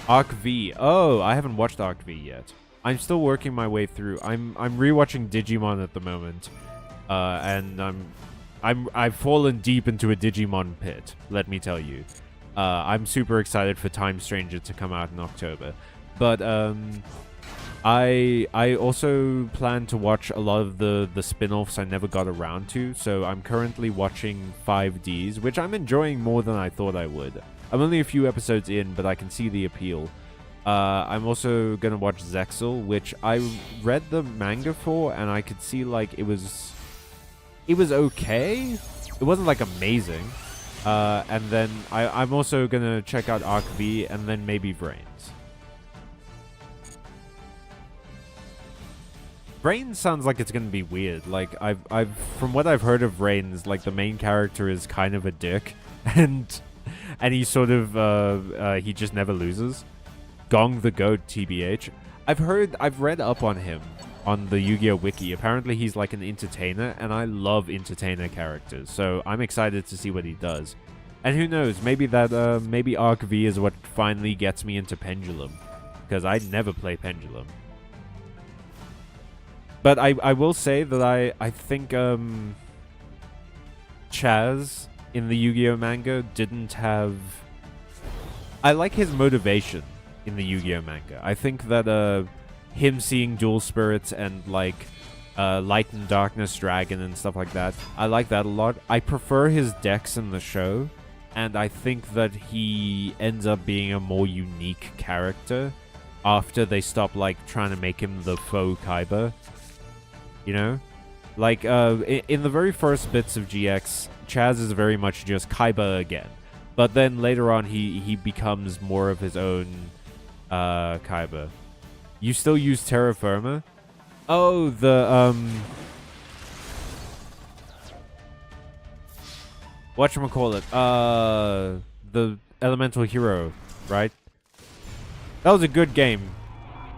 Arc V. Oh, I haven't watched Arc V yet. I'm still working my way through. I'm rewatching Digimon at the moment, and I've fallen deep into a Digimon pit. Let me tell you, I'm super excited for Time Stranger to come out in October, but I also plan to watch a lot of the spin-offs I never got around to. So I'm currently watching 5Ds, which I'm enjoying more than I thought I would. I'm only a few episodes in, but I can see the appeal. I'm also gonna watch Zexal, which I read the manga for, and I could see like it was okay. It wasn't like amazing. And then I'm also gonna check out Arc V, and then maybe Vrains. Vrains sounds like it's gonna be weird. Like I've from what I've heard of Vrains, like the main character is kind of a dick, and he sort of he just never loses. Gong the Goat, TBH. I've read up on him on the Yu-Gi-Oh! Wiki. Apparently he's like an entertainer, and I love entertainer characters, so I'm excited to see what he does. And who knows, maybe maybe Arc V is what finally gets me into Pendulum, because I never play Pendulum. But I will say that I think Chaz in the Yu-Gi-Oh! Manga didn't have... I like his motivation in the Yu-Gi-Oh! Manga. I think that him seeing dual spirits and like Light and Darkness Dragon and stuff like that, I like that a lot. I prefer his decks in the show, and I think that he ends up being a more unique character after they stop like trying to make him the faux Kaiba. You know? Like, in the very first bits of GX, Chaz is very much just Kaiba again. But then later on, he becomes more of his own Kaiba. You still use Terra Firma? Oh, the, whatchamacallit? The Elemental Hero, right? That was a good game,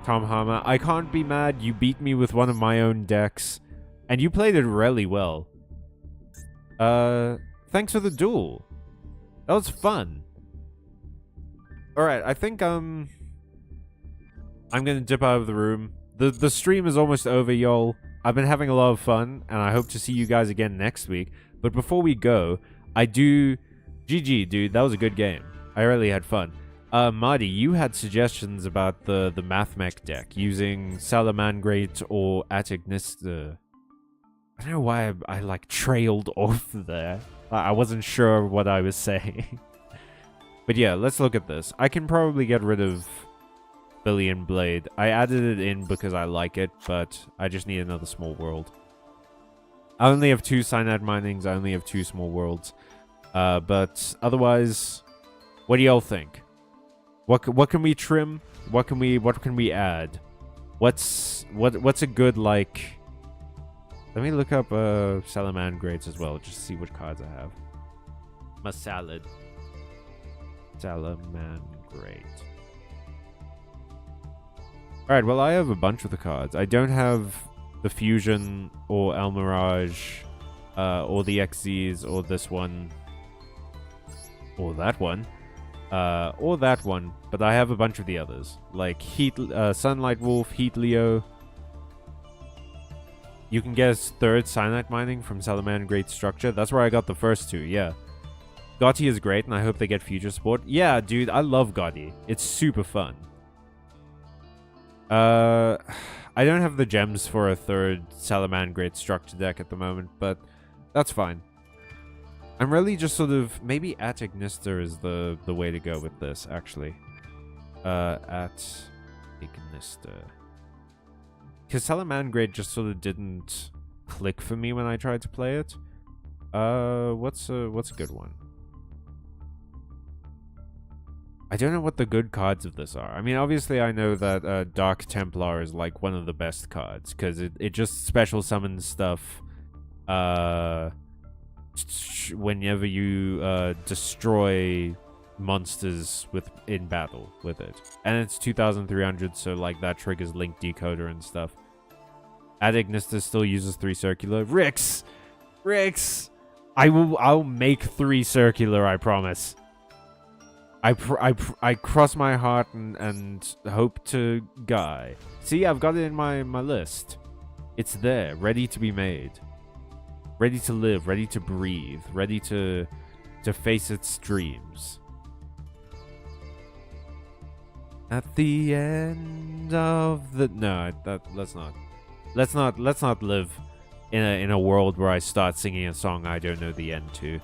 Tom Hama. I can't be mad. You beat me with one of my own decks, and you played it really well. Thanks for the duel. That was fun. Alright, I think, I'm gonna dip out of the room. The stream is almost over, y'all. I've been having a lot of fun, and I hope to see you guys again next week. But before we go, GG, dude. That was a good game. I really had fun. Marty, you had suggestions about the Mathmech deck using Salamangrate or Atignista. I don't know why I like trailed off there. I wasn't sure what I was saying. But yeah, let's look at this. I can probably get rid of Billion Blade. I added it in because I like it, but I just need another small world. I only have 2 cyanide minings. I only have 2 small worlds. But otherwise, what do y'all think? What can we trim? What can we add? What's a good, like... Let me look up Salamangrates as well, just to see what cards I have. Masalad. Salamangrate. Alright, well I have a bunch of the cards. I don't have the Fusion or El Mirage, or the XZs, or this one, or that one. Or that one, but I have a bunch of the others, like Sunlight Wolf, Heat Leo, You can get a third cyanide mining from Salaman Great Structure. That's where I got the first two, yeah. Gotti is great, and I hope they get future support. Yeah, dude, I love Gotti. It's super fun. I don't have the gems for a third Salaman Great Structure deck at the moment, but that's fine. I'm really just sort of... Maybe at Ignister is the way to go with this, actually. At Ignister. Because Salamangrade just sort of didn't click for me when I tried to play it. What's a good one? I don't know what the good cards of this are. I mean, obviously I know that Dark Templar is like one of the best cards, because it just special summons stuff whenever you destroy monsters in battle with it. And it's 2,300, so like that triggers Link Decoder and stuff. Ad Ignister still uses 3 circular. Rix! I'll make 3 circular, I promise. I cross my heart and hope to Guy. See, I've got it in my list. It's there, ready to be made. Ready to live, ready to breathe, ready to face its dreams. At the end of the... No, let's not live in a world where I start singing a song I don't know the end to.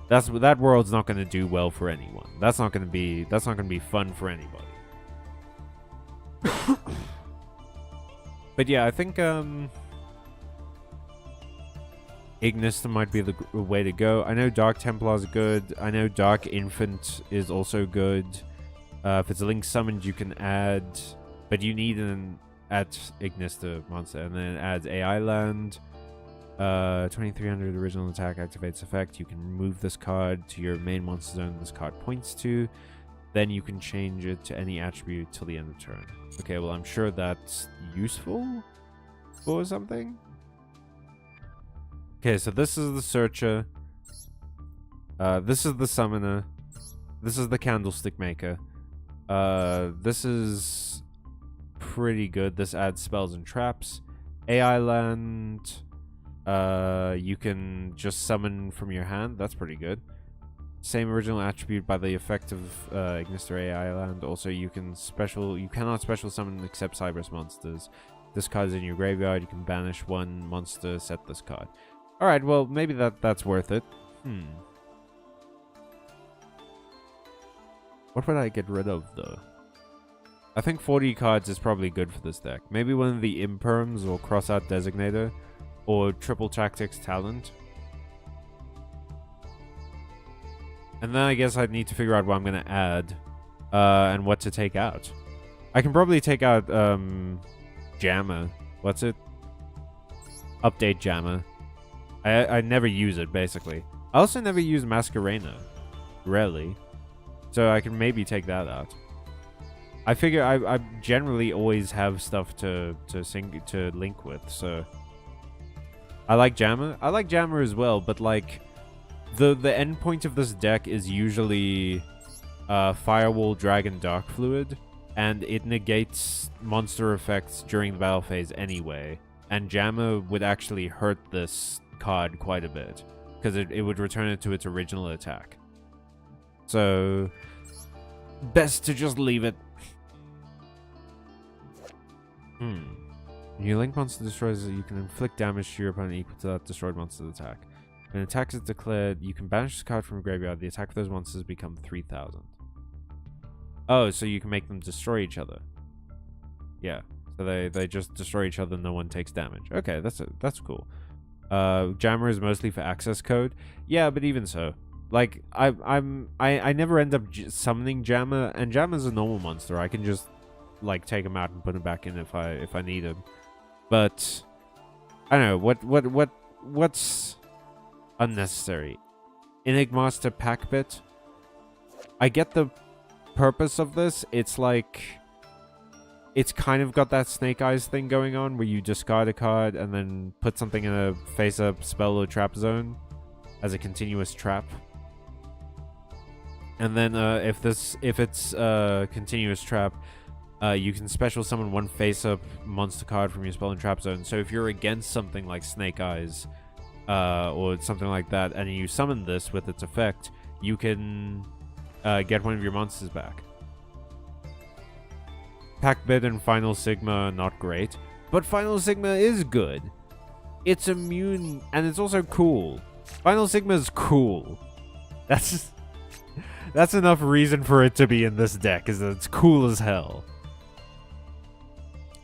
That world's not going to do well for anyone. That's not going to be fun for anybody. But yeah, I think Ignister might be the way to go. I know Dark Templar is good. I know Dark Infant is also good. If it's a Link summoned, you can add, but you need an add Ignister monster, and then it adds AI land. 2300 original attack activates effect. You can remove this card to your main monster zone this card points to. Then you can change it to any attribute till the end of turn. Okay, well, I'm sure that's useful for something. Okay, so this is the Searcher. This is the Summoner. This is the Candlestick Maker. This is pretty good. This adds spells and traps. AI land. You can just summon from your hand. That's pretty good. Same original attribute by the effect of Ignister AI land. Also, you cannot special summon except Cyberus monsters. This card is in your graveyard. You can banish one monster, set this card. Alright, well, maybe that's worth it. What would I get rid of, though? I think 40 cards is probably good for this deck. Maybe one of the Imperms or Crossout Designator. Or Triple Tactics Talent. And then I guess I'd need to figure out what I'm going to add. And what to take out. I can probably take out Jammer. What's it? Update Jammer. I never use it, basically. I also never use Masquerena. Rarely. So I can maybe take that out. I figure I generally always have stuff to link with, so... I like Jammer. I like Jammer as well, but like the end point of this deck is usually Firewall, Dragon, Dark Fluid, and it negates monster effects during the battle phase anyway. And Jammer would actually hurt this card quite a bit because it would return it to its original attack. So best to just leave it. When your Link monster destroys it, you can inflict damage to your opponent equal to that destroyed monster's attack. When an attack is declared, you can banish this card from a graveyard. The attack of those monsters become 3,000. Oh, so you can make them destroy each other. Yeah, so they just destroy each other. No one takes damage. Okay, that's cool. Jammer is mostly for access code. Yeah, but even so, like I never end up summoning Jammer, and Jammer's a normal monster. I can just like take him out and put him back in if I need him. But I don't know what's unnecessary. Enigmaster Pack Bit. I get the purpose of this. It's like it's kind of got that Snake Eyes thing going on where you discard a card and then put something in a face-up spell or trap zone as a continuous trap. And then if it's a continuous trap, You can special summon one face-up monster card from your spell and trap zone. So if you're against something like Snake Eyes, or something like that, and you summon this with its effect, you can get one of your monsters back. Pac-Bit and Final Sigma are not great, but Final Sigma is good. It's immune, and it's also cool. Final Sigma is cool. That's enough reason for it to be in this deck, is that it's cool as hell.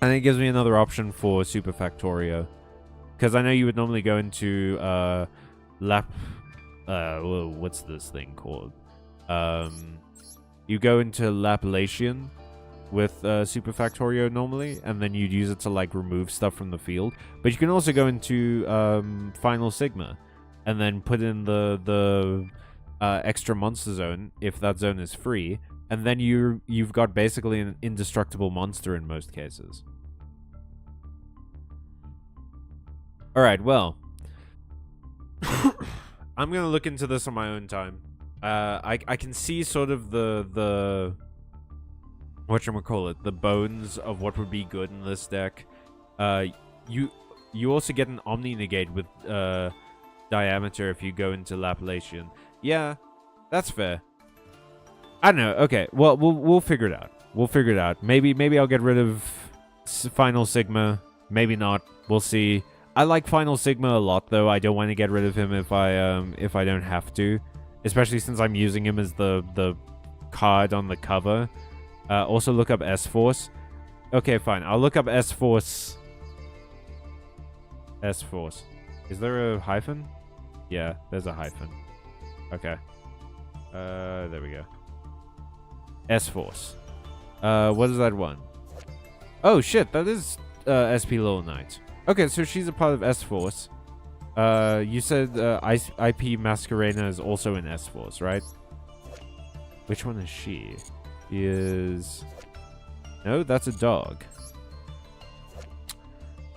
And it gives me another option for Super Factorio. Because I know you would normally go into what's this thing called? You go into Lapilation with Super Factorio normally, and then you'd use it to like remove stuff from the field. But you can also go into Final Sigma, and then put in the extra monster zone if that zone is free, and then you've got basically an indestructible monster in most cases. Alright, well. I'm gonna look into this on my own time. I can see sort of the whatchamacallit, the bones of what would be good in this deck. You also get an Omni Negate with Diameter if you go into Lapilation. Yeah, that's fair. I don't know. Okay, well, we'll figure it out. We'll figure it out. Maybe I'll get rid of Final Sigma. Maybe not. We'll see. I like Final Sigma a lot, though. I don't want to get rid of him if I don't have to, especially since I'm using him as the card on the cover. Also, look up S-Force. Okay, fine. I'll look up S-Force. S-Force. Is there a hyphen? Yeah, there's a hyphen. Okay. There we go. S-Force. What is that one? Oh, shit. That is SP Little Knight. Okay, so she's a part of S-Force. You said IP Masquerena is also in S-Force, right? Which one is she? She is... No, that's a dog.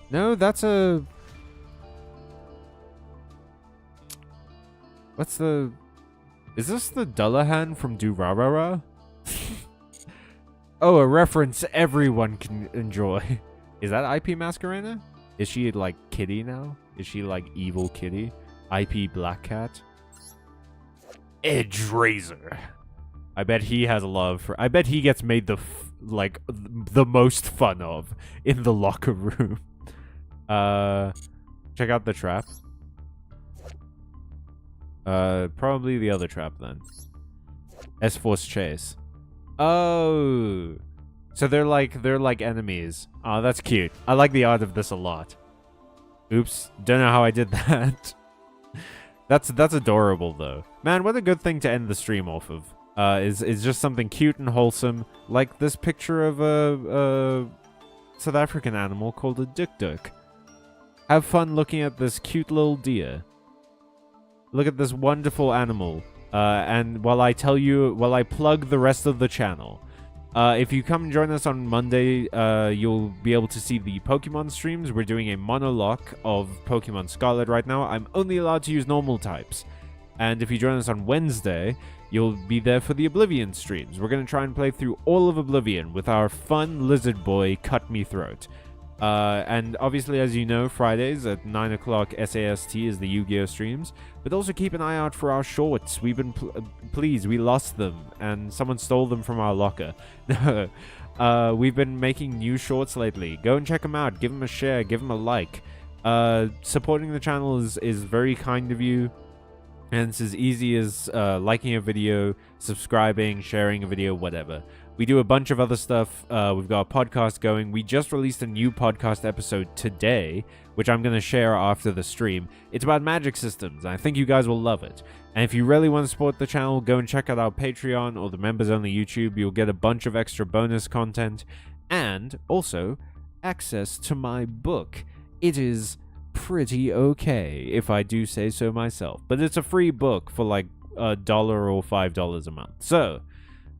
No, that's a... What's the... Is this the Dullahan from Durarara? Oh, a reference everyone can enjoy. Is that IP Masquerena? Is she like Kitty now? Is she like evil Kitty? IP Black Cat? Edge Razor. I bet he has a love for... I bet he gets made the most fun of in the locker room. Check out the trap. Probably the other trap then. S-Force Chase. Oh. So they're like enemies. Oh, that's cute. I like the art of this a lot. Oops. Don't know how I did that. That's adorable though. Man, what a good thing to end the stream off of. Is just something cute and wholesome, like this picture of a South African animal called a duk-duk. Have fun looking at this cute little deer. Look at this wonderful animal. And while I plug the rest of the channel, if you come and join us on Monday, you'll be able to see the Pokemon streams. We're doing a monologue of Pokemon Scarlet right now. I'm only allowed to use normal types. And if you join us on Wednesday, you'll be there for the Oblivion streams. We're going to try and play through all of Oblivion with our fun lizard boy, Cut Me Throat. And obviously, as you know, Fridays at 9 o'clock SAST is the Yu-Gi-Oh! Streams. But also keep an eye out for our shorts. We've been... please, we lost them. And someone stole them from our locker. We've been making new shorts lately. Go and check them out. Give them a share. Give them a like. Supporting the channel is very kind of you. And it's as easy as liking a video, subscribing, sharing a video, whatever. We do a bunch of other stuff. We've got a podcast going. We just released a new podcast episode today, which I'm going to share after the stream. It's about magic systems, and I think you guys will love it. And if you really want to support the channel, go and check out our Patreon or the members-only YouTube. You'll get a bunch of extra bonus content, and also access to my book. It is pretty okay, if I do say so myself. But it's a free book for like $1 or $5 a month. So,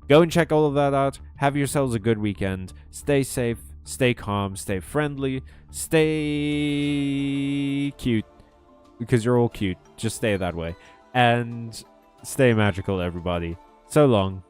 go and check all of that out. Have yourselves a good weekend. Stay safe, stay calm, stay friendly, stay cute. Because you're all cute. Just stay that way. And stay magical, everybody. So long.